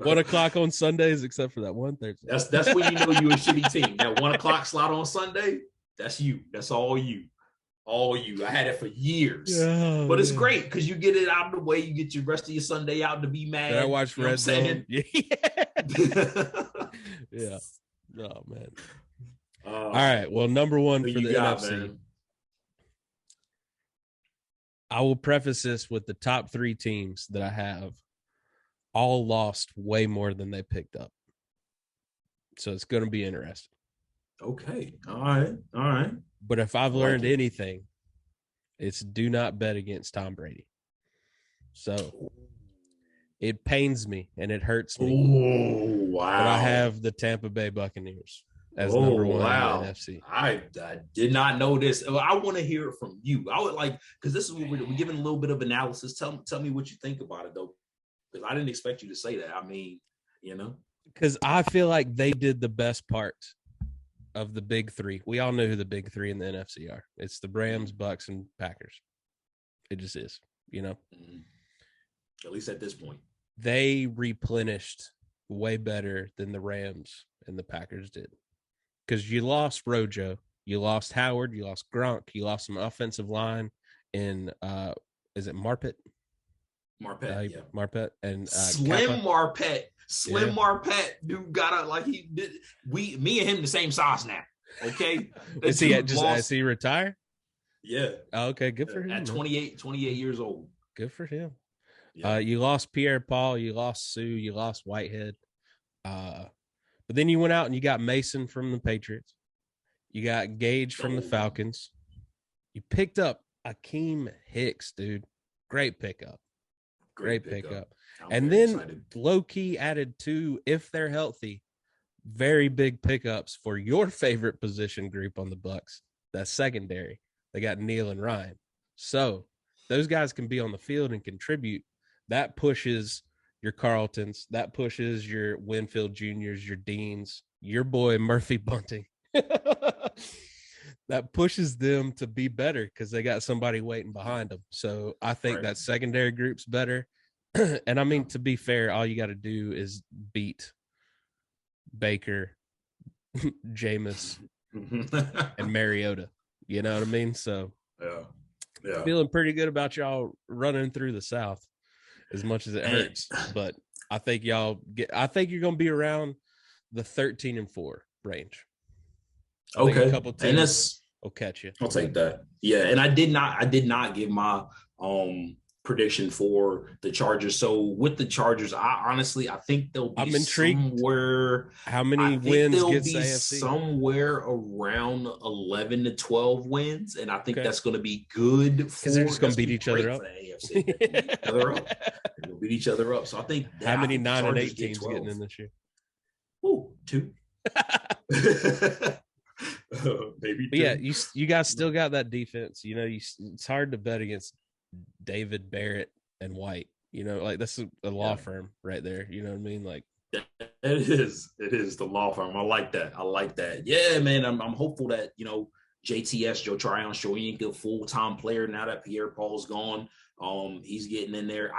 1 o'clock on Sundays, except for that one Thursday. That's when you know you're a shitty team. That 1 o'clock slot on Sunday, that's you. That's all you. All you. I had it for years. But it's great because you get it out of the way. You get your rest of your Sunday out to be mad. Did I watch Red Zone? Yeah. Yeah. Oh, man. All right. Well, number one for the NFC. Man. I will preface this with the top 3 teams that I have all lost way more than they picked up. So it's going to be interesting. Okay. All right. But if I've learned anything, it's do not bet against Tom Brady. So it pains me and it hurts me. Oh, wow. But I have the Tampa Bay Buccaneers as number one in the NFC. I did not know this. I want to hear it from you. I would like, because this is what we're giving a little bit of analysis. Tell me what you think about it, though, because I didn't expect you to say that. I mean, you know. Because I feel like they did the best part of the big 3. We all know who the big 3 in the NFC are. It's the Rams, Bucks, and Packers. It just is, you know. At least at this point. They replenished way better than the Rams and the Packers did. Because you lost Rojo, you lost Howard, you lost Gronk, you lost some offensive line in is it Marpet? Marpet, yeah. Marpet and Slim Kappa. Marpet. Slim Marpet, dude got like me and him the same size now. Okay. Is he retire? Yeah. Oh, okay, good for him. At 28 years old. Good for him. Yeah. You lost Pierre Paul, you lost Sue, you lost Whitehead. But then you went out and you got Mason from the Patriots. You got Gage from the Falcons. You picked up Akeem Hicks, dude. Great pickup. Great pickup. I'm And very then excited. low-key added 2, if they're healthy, very big pickups for your favorite position group on the Bucks. That's secondary. They got Neil and Ryan. So those guys can be on the field and contribute. That pushes your Carltons. That pushes your Winfield Juniors, your Deans, your boy Murphy Bunting. That pushes them to be better because they got somebody waiting behind them. So I think that secondary group's better. And I mean, to be fair, all you got to do is beat Baker, Jameis, and Mariota. You know what I mean? So feeling pretty good about y'all running through the South as much as it hurts. But I think you're going to be around the 13-4 range. I think a couple teams will catch you. I'll take that. Yeah, and I did not give my prediction for the Chargers. So with the Chargers, I think they'll be somewhere. How many wins they'll gets be AFC? Somewhere around 11 to 12 wins, and I think that's going to be good because they're just going to beat each other up. AFC. They'll beat each other up. So I think how many 9 and 8 teams getting in this year? Ooh, 2. Maybe 2. But yeah, you guys still got that defense. You know, it's hard to bet against David Barrett and White. You know, like that's a law firm right there. You know what I mean? Like it is the law firm. I like that. Yeah, man. I'm hopeful that JTS, Joe Tryon, showing a full-time player now that Pierre Paul's gone. He's getting in there.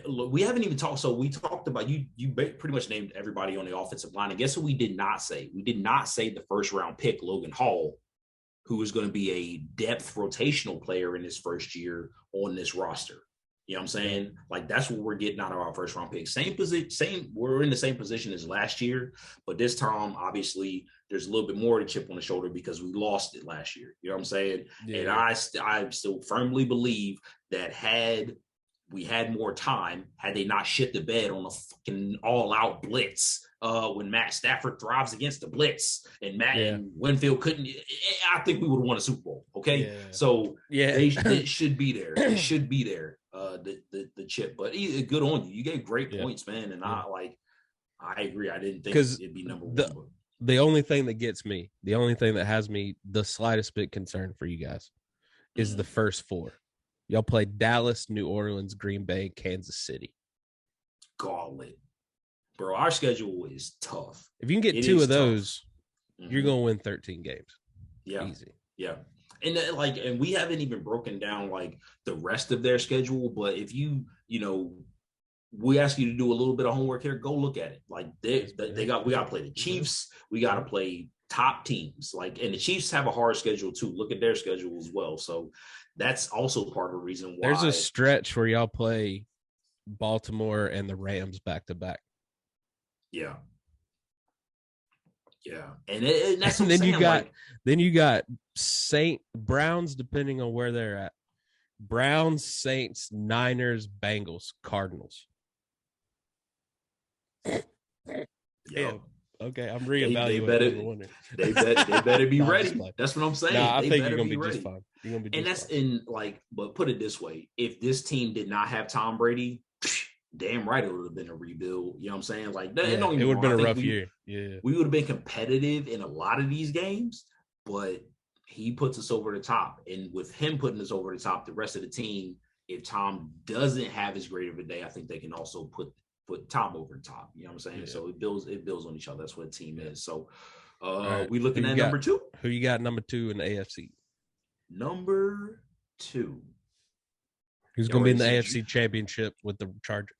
Look, we haven't even talked. So we talked about you pretty much named everybody on the offensive line. And guess what we did not say? We did not say the first round pick, Logan Hall, who is going to be a depth rotational player in his first year on this roster. You know what I'm saying? Like that's what we're getting out of our first round pick. Same position, we're in the same position as last year, but this time, obviously, there's a little bit more to chip on the shoulder because we lost it last year. You know what I'm saying? Yeah. And I still firmly believe that had we had more time, had they not shit the bed on a fucking all-out blitz when Matt Stafford thrives against the blitz and and Winfield couldn't, I think we would have won a Super Bowl, okay? Yeah. So it should be there. It should be there, the chip. But good on you. You gave great points, man. And I agree. I didn't think it'd be number one. The only thing that gets me, the only thing that has me the slightest bit concerned for you guys is the first 4. Y'all play Dallas, New Orleans, Green Bay, Kansas City. Gauntlet. Bro, our schedule is tough. If you can get 2 of those, you're going to win 13 games. Yeah. Easy. Yeah. And we haven't even broken down like the rest of their schedule, but if we ask you to do a little bit of homework here, go look at it. Like we got to play the Chiefs. We got to play top teams. And the Chiefs have a hard schedule too. Look at their schedule as well. So that's also part of the reason why. There's a stretch where y'all play Baltimore and the Rams back to back. Yeah. Yeah. And that's what and then you got Browns, depending on where they're at. Browns, Saints, Niners, Bengals, Cardinals. Yeah. Okay, I'm reevaluating. They better be ready. That's what I'm saying. I think you're gonna be just fine. But put it this way: if this team did not have Tom Brady, damn right it would have been a rebuild. You know what I'm saying? Like it would have been a rough year. Yeah, we would have been competitive in a lot of these games, but he puts us over the top. And with him putting us over the top, the rest of the team, if Tom doesn't have as great of a day, I think they can also put Tom over the top. You know what I'm saying? Yeah. So it builds on each other. That's what a team is. So we looking at number 2. Who you got number 2 in the AFC? Number 2. Who's going to be in the AFC Championship with the Chargers?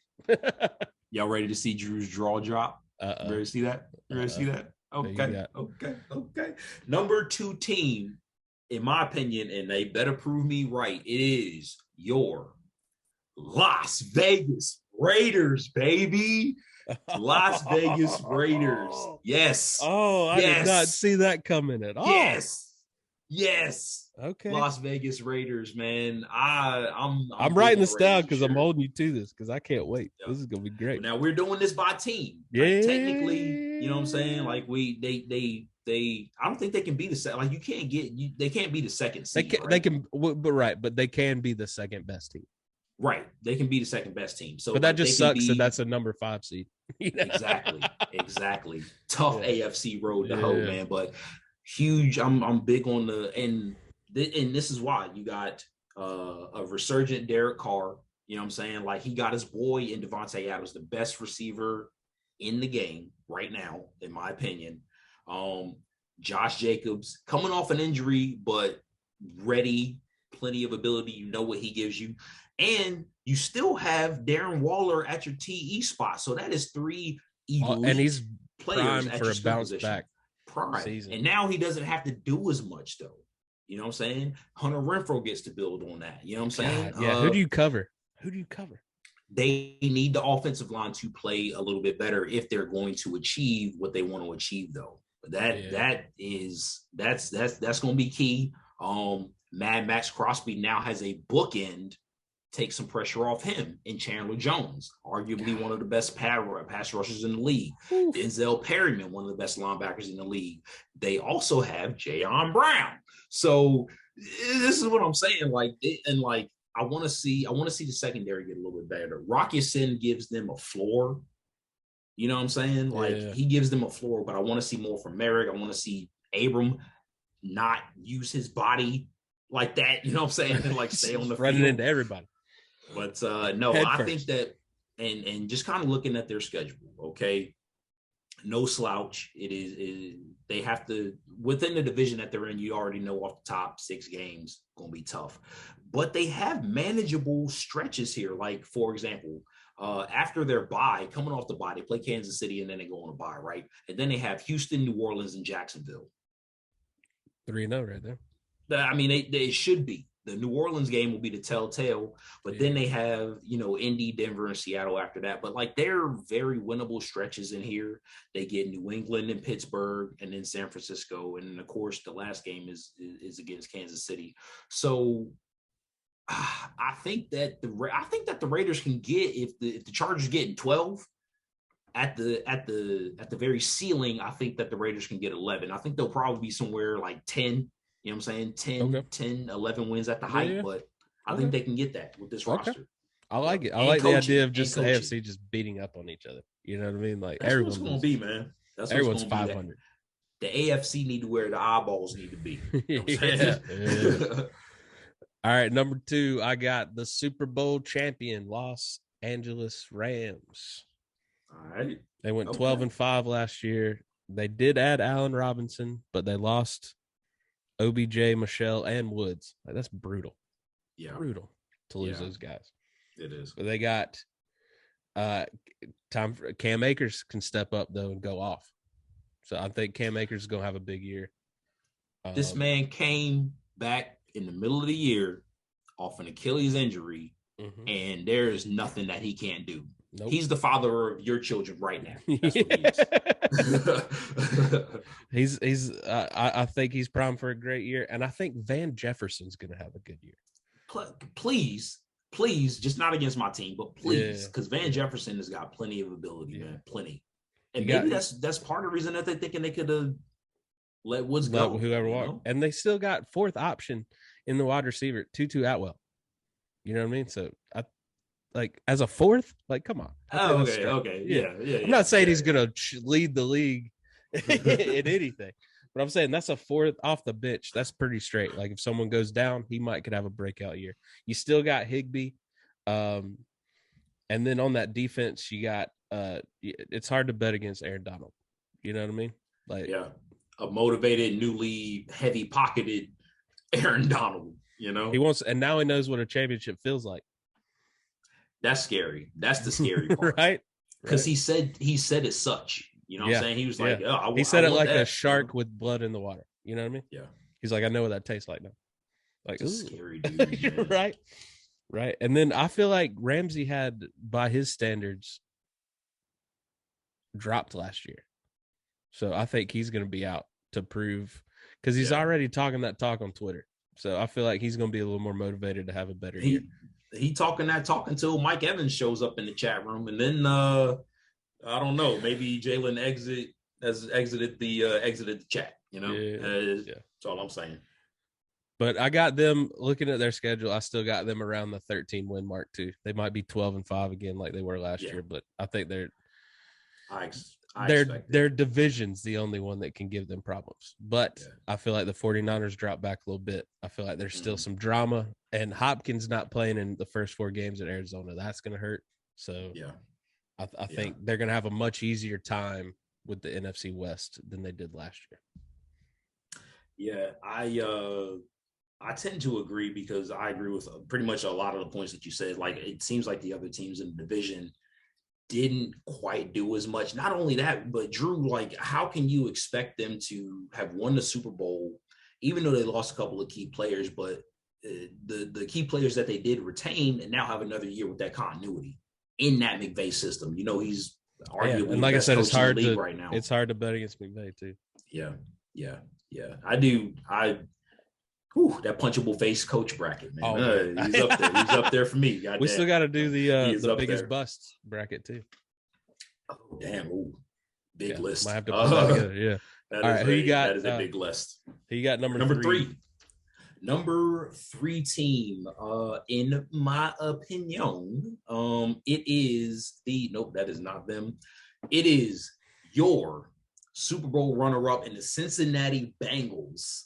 Y'all ready to see Drew's draw drop? Ready to see that? Okay. Number 2 team, in my opinion, and they better prove me right, it is your Las Vegas Raiders, baby. Las Vegas Raiders. Yes. Oh, I did not see that coming at all. Yes. Okay. Las Vegas Raiders, man. I'm writing this down because I'm holding you to this because I can't wait. Yeah. This is gonna be great. Now we're doing this by team. Yeah. Like, technically, you know what I'm saying? Like they I don't think they can be the second. Like they can't be the second seed. They can, but they can be the second best team. Right. They can be the second best team. So, but that like, just sucks that that's a number 5 seed. Exactly. Tough AFC road to hoe, man. But huge. I'm big on and this is why you got a resurgent Derek Carr. You know what I'm saying? Like, he got his boy in Devontae Adams, the best receiver in the game right now, in my opinion. Josh Jacobs coming off an injury, but ready, plenty of ability. You know what he gives you. And you still have Darren Waller at your TE spot. So that is 3 elite and he's players primed at for your a skill bounce position. back season. And now he doesn't have to do as much, though. You know what I'm saying? Hunter Renfrow gets to build on that. You know what I'm saying? God, yeah. Who do you cover? They need the offensive line to play a little bit better if they're going to achieve what they want to achieve, though. But that's going to be key. Mad Max Crosby now has a bookend, take some pressure off him, in Chandler Jones, arguably one of the best pass rushers in the league. Oof. Denzel Perryman, one of the best linebackers in the league. They also have Jayon Brown. So this is what I'm saying. I want to see the secondary get a little bit better. Rocky Sin gives them a floor. You know what I'm saying? He gives them a floor, but I want to see more from Merrick. I want to see Abram not use his body like that. You know what I'm saying? And stay on the running field. Into everybody. But no, I think that, and just kind of looking at their schedule, okay, no slouch. They have to, within the division that they're in, you already know off the top 6 games, going to be tough. But they have manageable stretches here. Like, for example, after their bye, coming off the bye, they play Kansas City and then they go on a bye, right? And then they have Houston, New Orleans, and Jacksonville. 3-0 right there. I mean, they should be. The New Orleans game will be the telltale, but then they have, Indy, Denver, and Seattle after that. But they're very winnable stretches in here. They get New England and Pittsburgh, and then San Francisco, and then of course the last game is against Kansas City. So I think that the Raiders can get, if the Chargers get 12 at the very ceiling. I think that the Raiders can get 11. I think they'll probably be somewhere like 10. You know what I'm saying? 10, 11 wins at the height, but I think they can get that with this roster. I like it. I like the idea of just the AFC just beating up on each other. You know what I mean? Like, that's everyone's going to be, man. That's everyone's 500. The AFC need to where the eyeballs need to be. You know yeah. All right, number 2, I got the Super Bowl champion Los Angeles Rams. All right. They went 12-5 last year. They did add Allen Robinson, but they lost OBJ, Michelle, and Woods. That's brutal. Yeah. Brutal to lose those guys. It is. But they got time for Cam Akers can step up, though, and go off. So I think Cam Akers is going to have a big year. This man came back in the middle of the year off an Achilles injury, and there is nothing that he can't do. Nope. He's the father of your children right now. That's what he is. I think he's primed for a great year, and I think Van Jefferson's going to have a good year. Please, just not against my team, but please, because Van Jefferson has got plenty of ability, man, plenty. And maybe that's part of the reason that they're thinking they could have let Woods go. Whoever walked. And they still got 4th option in the wide receiver, Tutu Atwell. You know what I mean? So as a 4th, come on. Okay. Yeah. I'm not saying he's going to lead the league in anything, but I'm saying that's a 4th off the bench. That's pretty straight. Like, if someone goes down, he could have a breakout year. You still got Higbee. And then on that defense, you got it's hard to bet against Aaron Donald. You know what I mean? A motivated, newly heavy pocketed Aaron Donald. He wants, and now he knows what a championship feels like. That's scary. That's the scary part, right? Because he said as such. You know what I'm saying? He was like, he said it like a shark with blood in the water. You know what I mean? Yeah. He's like, I know what that tastes like now. Like, scary dude. Right. And then I feel like Ramsey had, by his standards, dropped last year. So I think he's going to be out to prove, because he's already talking that talk on Twitter. So I feel like he's going to be a little more motivated to have a better year. He talking that talk until Mike Evans shows up in the chat room, and then I don't know, maybe Jalen exited the chat. That's all I'm saying. But I got them looking at their schedule. I still got them around the 13 win mark too. They might be 12-5 again, like they were last year. But I think I expect their division's the only one that can give them problems. But I feel like the 49ers dropped back a little bit. I feel like there's still some drama, and Hopkins not playing in the first 4 games at Arizona. That's going to hurt. So I think they're going to have a much easier time with the NFC West than they did last year. Yeah, I tend to agree because I agree with pretty much a lot of the points that you said. Like, it seems like the other teams in the division didn't quite do as much. Not only that, but Drew, like, how can you expect them to have won the Super Bowl, even though they lost a couple of key players, but the key players that they did retain and now have another year with that continuity in that McVay system? You know, he's arguably and like I said, it's hard to right now. It's hard to bet against McVay too. Yeah. That punchable face coach bracket, man. He's up there. He's up there for me. We still got to do the biggest bust bracket too. Oh, damn. Ooh. Big list. Might have to put that together. Yeah. All right. Who you got? That is a big list. Who you got? Number three. Number 3 team. In my opinion, it is nope, that is not them. It is your Super Bowl runner-up in the Cincinnati Bengals.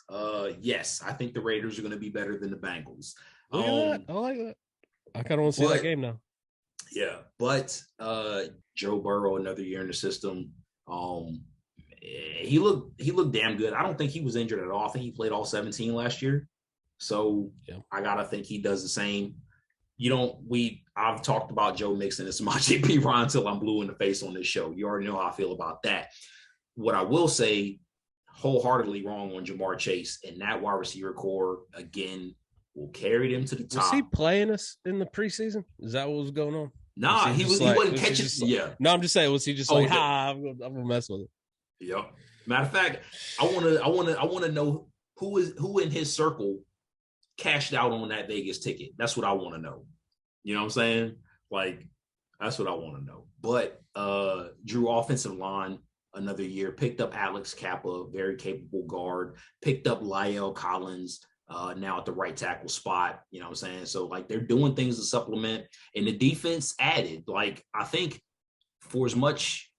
Yes, I think the Raiders are going to be better than the Bengals. I like that. I kind of want to see that game now. Yeah, but Joe Burrow, another year in the system. He looked damn good. I don't think he was injured at all. I think he played all 17 last year. So I gotta think he does the same. I've talked about Joe Mixon and Samaje Perine until I'm blue in the face on this show. You already know how I feel about that. What I will say, wholeheartedly wrong on Jamar Chase, and that wide receiver core again will carry them to the top. Was he playing us in the preseason? Is that what was going on? Nah, he wasn't catching. No, I'm just saying, was he just I'm gonna mess with it? Yep. Matter of fact, I wanna know who in his circle cashed out on that Vegas ticket. That's what I want to know. You know what I'm saying? Like, that's what I want to know. But Drew, offensive line, another year, picked up Alex Kappa, very capable guard, picked up La'el Collins, now at the right tackle spot. You know what I'm saying? So, like, they're doing things to supplement. And the defense added. Like, I think for as much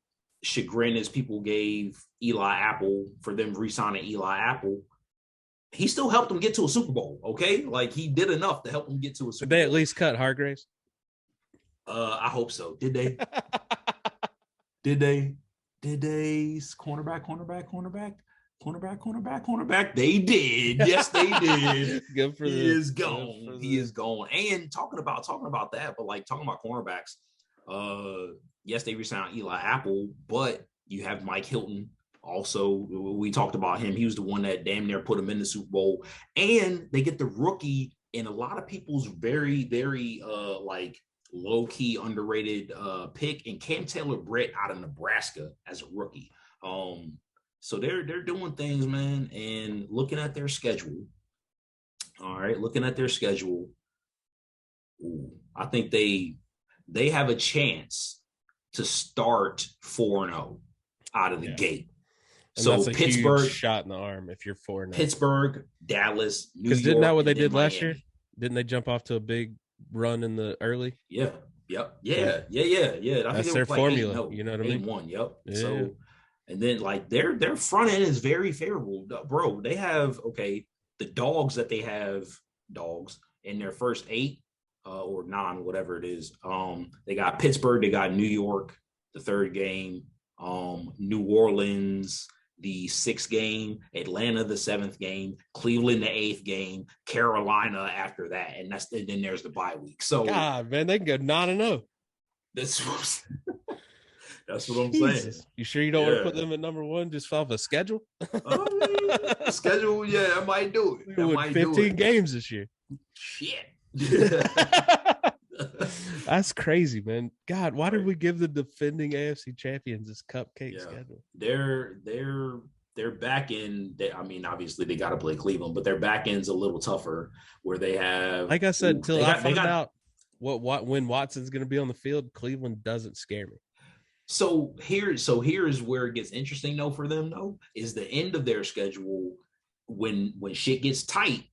chagrin as people gave Eli Apple for them re-signing Eli Apple, he still helped them get to a Super Bowl, okay? Like, he did enough to help them get to a Super Bowl. Did they at least cut Hargraves? I hope so. Did they? Did they? Cornerback? They did. Yes, they did. Good for He is gone. He is gone. And talking about that, but like talking about cornerbacks, yes, they re-signed Eli Apple, but you have Mike Hilton. Also, we talked about him. He was the one that damn near put him in the Super Bowl. And they get the rookie in a lot of people's very, very like low-key underrated pick, and Cam Taylor-Britt out of Nebraska as a rookie. So they're doing things, man, and looking at their schedule. All right, looking at their schedule, I think they have a chance to start 4-0 out of the gate. And so that's a Pittsburgh, huge shot in the arm if you're 4-0. Pittsburgh, Dallas, New York. Because didn't that what they did Miami. last year? Didn't they jump off to a big run in the early? Yeah. Yep. Yeah. I That's their formula. You know what I mean? 8-1. Yep. Yeah. So, and then like their front end is very favorable, bro. They have the dogs that they have in their first 8 or 9, whatever it is. They got Pittsburgh, they got New York, the 3rd game, New Orleans, the 6th game, Atlanta, the 7th game, Cleveland, the 8th game, Carolina after that. And then there's the bye week. So, God, man, they can go 9-0. That's what I'm saying. You sure you don't want to put them at number 1 just off a schedule? Schedule, yeah, I might do it. I might 15 games this year. Shit. That's crazy, man. God, why did we give the defending AFC champions this cupcake schedule? Their back end, I mean, obviously they got to play Cleveland, but their back end's a little tougher where they have, like I said, until I find out when Watson's going to be on the field, Cleveland doesn't scare me. So here's where it gets interesting though for them though, is the end of their schedule when shit gets tight.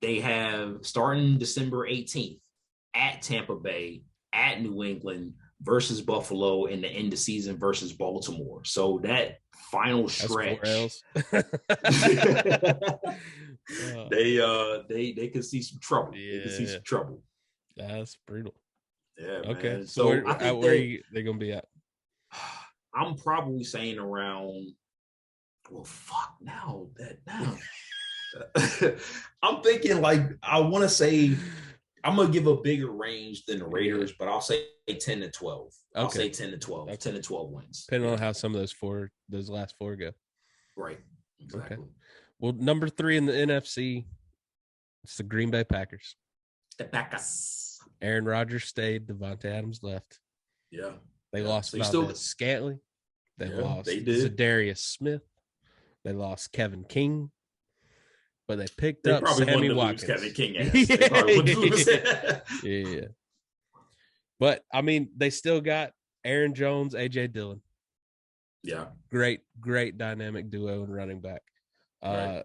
they have starting December 18th at Tampa Bay, at New England versus Buffalo, and the end of season versus Baltimore. So that final stretch, they could see some trouble. Yeah. They could see some trouble. That's brutal. Yeah, okay, man. So I think they're gonna be at. I'm probably saying around. Well, fuck now. I'm thinking like I want to say I'm gonna give a bigger range than the Raiders, but I'll say 10 to 12. Okay. I'll say 10 to 12. Okay. 10 to 12 wins. Depending on how some of those last four go. Right. Exactly. Okay. Well, number 3 in the NFC, it's the Green Bay Packers. The Packers. Aaron Rodgers stayed. Devontae Adams left. Yeah. They lost Valdez Scantling. They lost Zadarius Smith. They lost Kevin King. But they picked up Sammy Watkins. Kevin King yeah. But, I mean, they still got Aaron Jones, A.J. Dillon. Yeah. Great dynamic duo and running back. Right.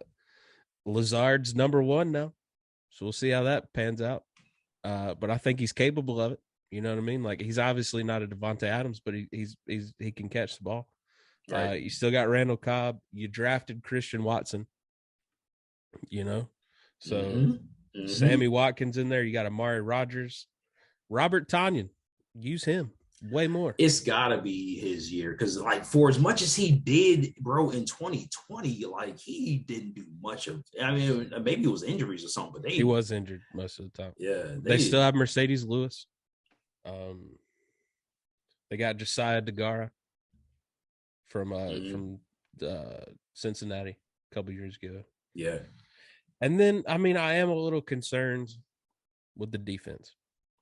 Lazard's number 1 now. So we'll see how that pans out. But I think he's capable of it. You know what I mean? Like, he's obviously not a Devontae Adams, but he can catch the ball. Right. You still got Randall Cobb. You drafted Christian Watson. You know? So Sammy Watkins in there. You got Amari Rodgers. Robert Tonyan. Use him way more. It's gotta be his year because, like, for as much as he did, bro, in 2020, like he didn't do much of. I mean, maybe it was injuries or something, but he was injured most of the time. Yeah, they still have Mercedes Lewis. They got Josiah DeGara from Cincinnati a couple years ago. Yeah, and then I mean, I am a little concerned with the defense.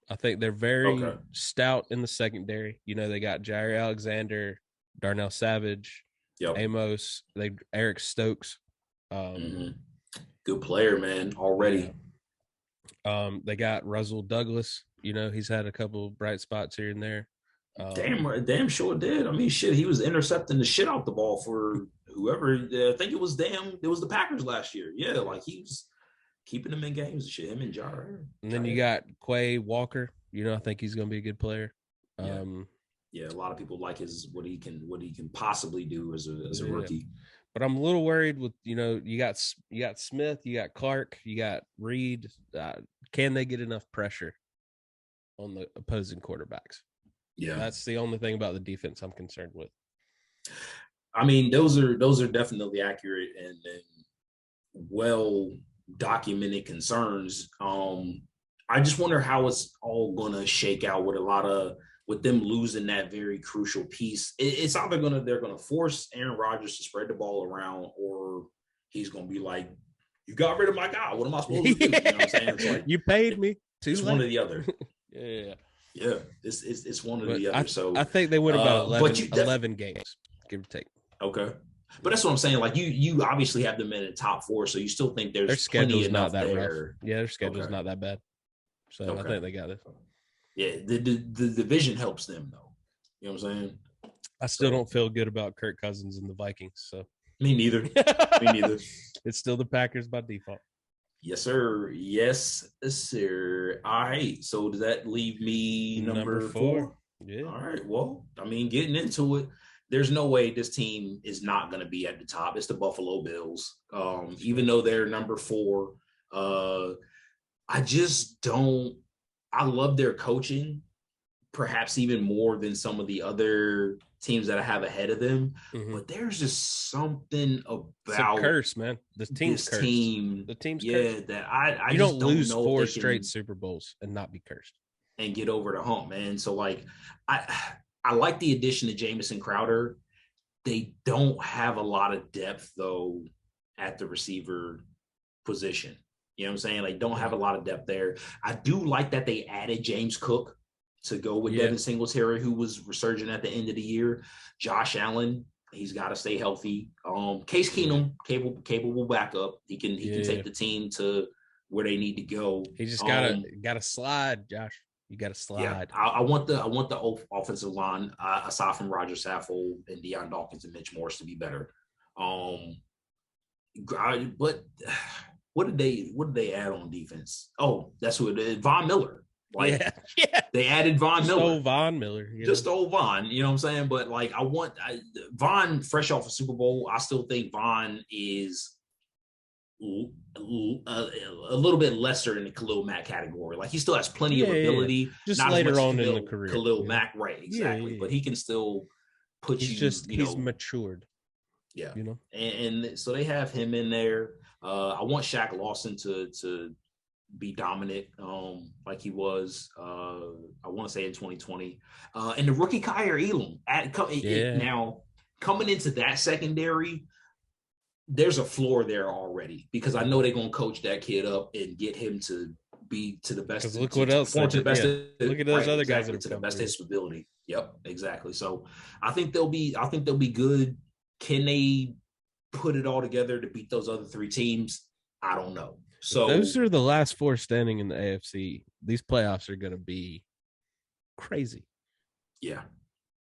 I think they're very stout in the secondary. You know, they got Jair Alexander, Darnell Savage, Amos, Eric Stokes. Good player, man, already. They got Russell Douglas. You know, he's had a couple bright spots here and there. Damn sure did. I mean, shit, he was intercepting the shit out the ball for whoever. I think it was the Packers last year. Yeah, like he was keeping them in games and shit. Him and Jair. And then you got Quay Walker. You know, I think he's going to be a good player. Yeah, a lot of people like what he can possibly do as a rookie. But I'm a little worried with, you know, you got Smith, you got Clark, you got Reed. Can they get enough pressure on the opposing quarterbacks? Yeah, that's the only thing about the defense I'm concerned with. I mean, those are definitely accurate and well documented concerns. I just wonder how it's all gonna shake out with them losing that very crucial piece. It's either they're gonna force Aaron Rodgers to spread the ball around, or he's gonna be like, "You got rid of my guy. What am I supposed to do?" You know what I'm saying? It's like, you paid me. It's one or the other. Yeah. It's one or the other. So I think they win about 11 games, give or take. Okay. But that's what I'm saying. Like you obviously have them in the top 4, so you still think their schedule's not that rough. Yeah, their schedule's not that bad. So I think they got it. Yeah, the division helps them though. You know what I'm saying? I still don't feel good about Kirk Cousins and the Vikings. So me neither. It's still the Packers by default. Yes, sir. Yes, sir. All right. So does that leave me number 4? Yeah. All right. Well, I mean, getting into it, there's no way this team is not going to be at the top. It's the Buffalo Bills. Even though they're number 4, I just don't. I love their coaching, perhaps even more than some of the other teams that I have ahead of them. Mm-hmm. But there's just something about curse, man. The team's cursed. The team's cursed. That I you don't lose 4 straight Super Bowls and not be cursed and get over the hump, man. So like, I like the addition of Jamison Crowder. They don't have a lot of depth though at the receiver position. You know what I'm saying? Like, don't have a lot of depth there. I do like that they added James Cook to go with Devin Singletary, who was resurgent at the end of the year. Josh Allen, he's got to stay healthy. Case Keenum, capable backup. He can take the team to where they need to go. He just gotta slide, Josh. You gotta slide. Yeah, I want the offensive line, aside from Roger Saffold and Deion Dawkins and Mitch Morse, to be better. But What did they add on defense? Oh, that's what Von Miller. Like yeah. they added Von Just Miller. old Von Miller. Just old Von, you know what I'm saying? But like Von fresh off a Super Bowl, I still think Von is a little bit lesser in the Khalil Mack category. Like he still has plenty of ability. Just not later as much on in the career. Khalil Mack, right? Exactly. But he can still put he's matured. Yeah. You know? And so they have him in there. I want Shaq Lawson to be dominant like he was I want to say in 2020. And the rookie Kyer Elam now coming into that secondary, there's a floor there already because I know they're going to coach that kid up and get him to be to the best. Look what else to the best. Look at those other guys that to the best of his ability. Yep, exactly. So I think they'll be good. Can they put it all together to beat those other three teams? I don't know. So those are the last four standing in the AFC. These playoffs are going to be crazy. Yeah.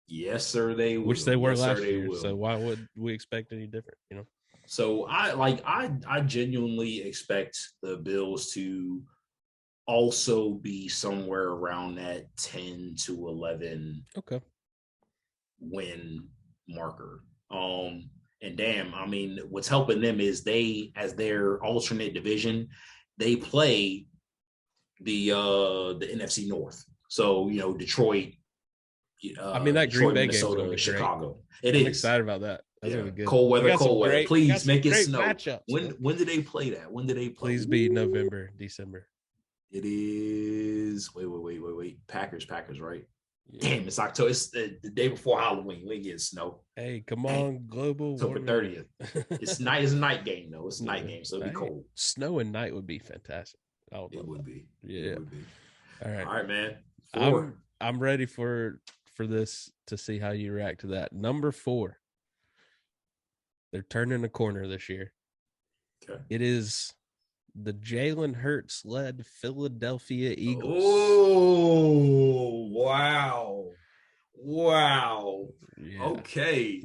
Yes, sir. They will. Which they were last year. So why would we expect any different? You know. So I genuinely expect the Bills to also be somewhere around that 10 to 11 win marker. And damn, I mean, what's helping them is they, as their alternate division, they play the NFC North. So, you know, Detroit, I mean, that Green Bay Minnesota, game is Chicago. I'm excited about that. That's gonna be good. Cold weather. Please make it snow. Matchups, when do they play that? When do they play? Please be November, December. It is. Wait. Packers, right? Yeah. Damn, it's October. It's the day before Halloween. We get snow. Hey, come on, global. October 30th. It's a night game though. It's a night game, so it'll be cold. Snow and night would be fantastic. It would be. Yeah. It would be. All right, man. I'm ready for this to see how you react to that. Number 4. They're turning a corner this year. Okay. It is the Jalen Hurts led Philadelphia Eagles. Oh, wow. Yeah. Okay.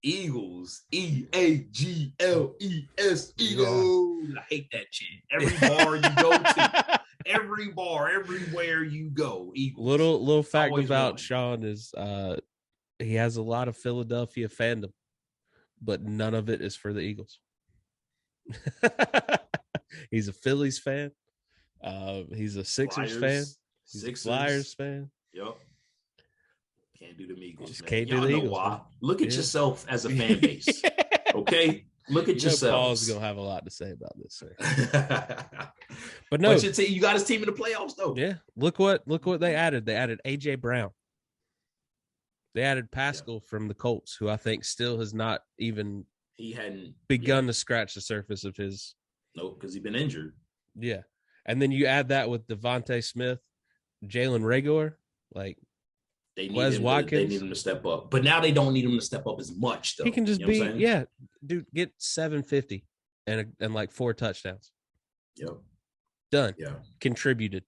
Eagles. EAGLES. Eagles. Yeah. I hate that shit. Every bar you go to. Every bar, everywhere you go. Eagles. Little fact about Shawn is he has a lot of Philadelphia fandom, but none of it is for the Eagles. He's a Phillies fan. He's a Sixers fan. He's a Flyers fan. Yep. Can't do the Eagles. Just can't do the Eagles. Why. Look at yourself as a fan base. Okay? Look at yourself. Paul's going to have a lot to say about this, sir. But no. You got his team in the playoffs, though. Yeah. Look what they added. They added A.J. Brown. They added Pascal from the Colts, who I think still has not even begun to scratch the surface of his. Nope, because he's been injured. Yeah. And then you add that with Devontae Smith, Jalen Reagor, Wes Watkins. They need him to step up. But now they don't need him to step up as much, though. He can just dude, get 750 and 4 touchdowns. Yep. Done. Yeah. Contributed.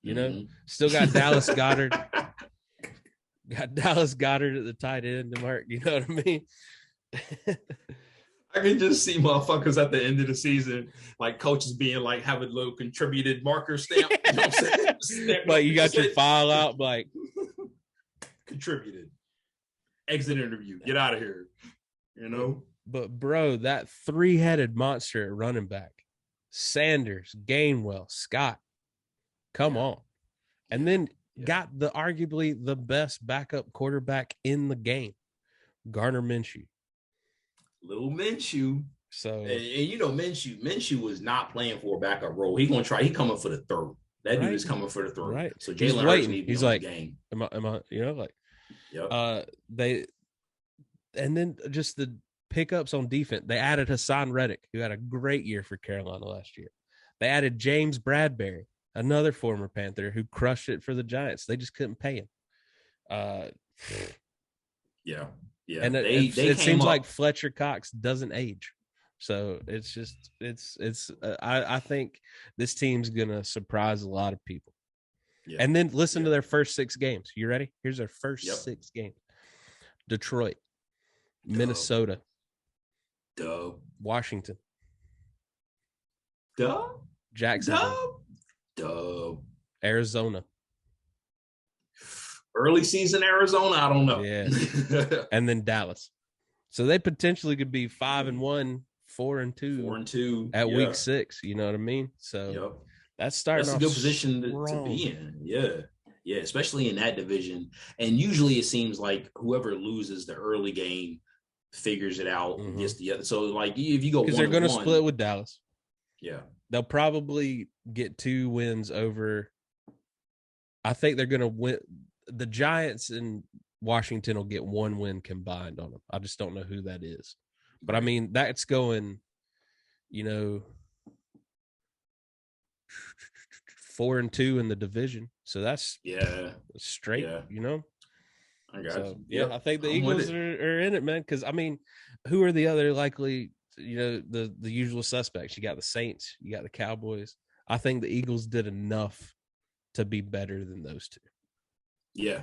You know? Still got Dallas Goedert. Got Dallas Goedert at the tight end, Mark. You know what I mean? I can just see motherfuckers at the end of the season, coaches being have a little contributed marker stamp. You know what I'm saying? You got your file out, contributed. Exit interview. Get out of here. You know? But bro, that 3-headed monster at running back, Sanders, Gainwell, Scott, come on. And then got arguably the best backup quarterback in the game, Gardner Minshew. Little Minshew. So and you know Minshew was not playing for a backup role. He coming for the throw. That dude is coming for the throw. Right. So Jalen Hurts needs to be He's on the game. Am I Yep. And then just the pickups on defense. They added Hassan Reddick, who had a great year for Carolina last year. They added James Bradbury, another former Panther who crushed it for the Giants. They just couldn't pay him. Yeah. And it seems like Fletcher Cox doesn't age. So I think this team's going to surprise a lot of people. Yeah. And then listen to their first 6 games. You ready? Here's their first 6 games. Detroit, Minnesota, Washington, Dub. Jacksonville. Dub. Arizona. Early season Arizona, I don't know. Yeah. And then Dallas. So they potentially could be 5-1, 4-2, 4-2 at week 6. You know what I mean? So that's starting that's a off good position to be in. Yeah, especially in that division. And usually it seems like whoever loses the early game figures it out and gets the other. So like if you go because they're going to split with Dallas. Yeah, they'll probably get 2 wins over. I think they're going to win. The Giants and Washington will get 1 win combined on them. I just don't know who that is. But I mean, that's going, 4-2 in the division. So that's straight, I got you. Yeah, I think the Eagles are in it, man. Because I mean, who are the other likely, the usual suspects? You got the Saints, you got the Cowboys. I think the Eagles did enough to be better than those two. Yeah.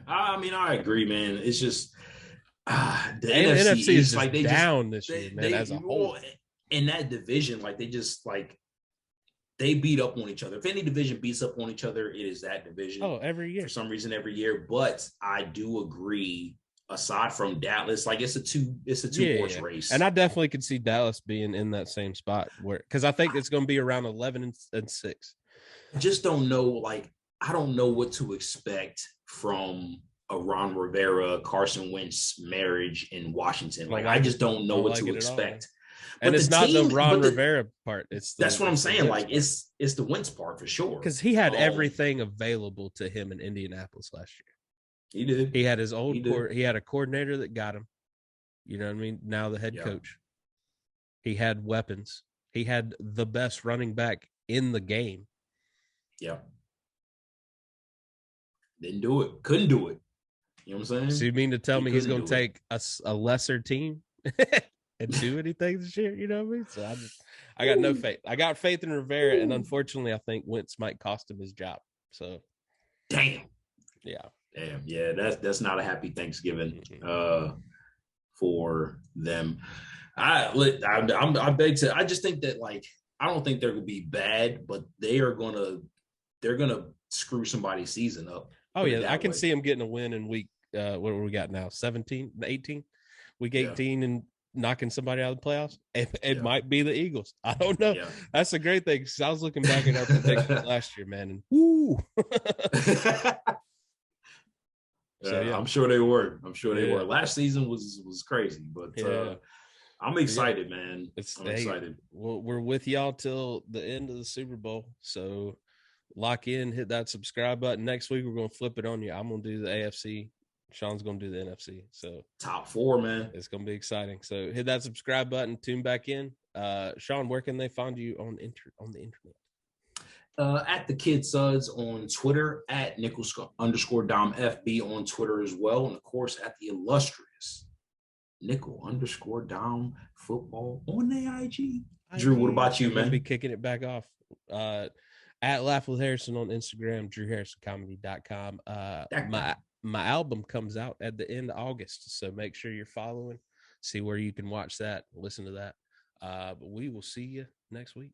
I mean, I agree, man. It's just the NFC is just like down this year, man. As a whole, in that division, like they just like they beat up on each other. If any division beats up on each other, it is that division. Oh, every year for some reason, every year. But I do agree. Aside from Dallas, like it's a two horse race, and I definitely could see Dallas being in that same spot because I think it's going to be around 11-6. I just don't know. Like I don't know what to expect from a Ron Rivera, Carson Wentz marriage in Washington. Like I just don't know what to expect. And it's not the Ron Rivera part. That's what I'm saying. Like it's the Wentz part for sure. Because he had everything available to him in Indianapolis last year. He did. He had his old he had a coordinator that got him. You know what I mean? Now the head coach. He had weapons. He had the best running back in the game. Yeah. Didn't do it. Couldn't do it. You know what I'm saying? So you mean to tell me he's going to take a lesser team and do anything this year? You know what I mean? So I got no faith. I got faith in Rivera, and unfortunately, I think Wentz might cost him his job. So, damn. Yeah, that's not a happy Thanksgiving for them. I beg to. I just think that like I don't think they're gonna be bad, but they're gonna screw somebody's season up. Oh yeah, I can see them getting a win in week. What do we got now? 17, 18, week 18, and knocking somebody out of the playoffs. It might be the Eagles. I don't know. Yeah. That's a great thing. I was looking back at our predictions last year, man, and woo. I'm sure they were. Last season was crazy, but I'm excited, man. I'm excited. Well, we're with y'all till the end of the Super Bowl, so lock in, hit that subscribe button. Next week we're gonna flip it on you. I'm gonna do the AFC. Sean's gonna do the NFC. So top 4, man. It's gonna be exciting. So hit that subscribe button. Tune back in. Sean, where can they find you on the internet? At the Kid Suds on Twitter, at Nickel_Dom FB on Twitter as well, and of course at the illustrious Nickel_Dom Football on the IG. Drew, what about you, man? We'll be kicking it back off. At Laugh with Harrison on Instagram, DrewHarrisonComedy.com. My album comes out at the end of August, so make sure you're following. See where you can watch that, listen to that. But we will see you next week.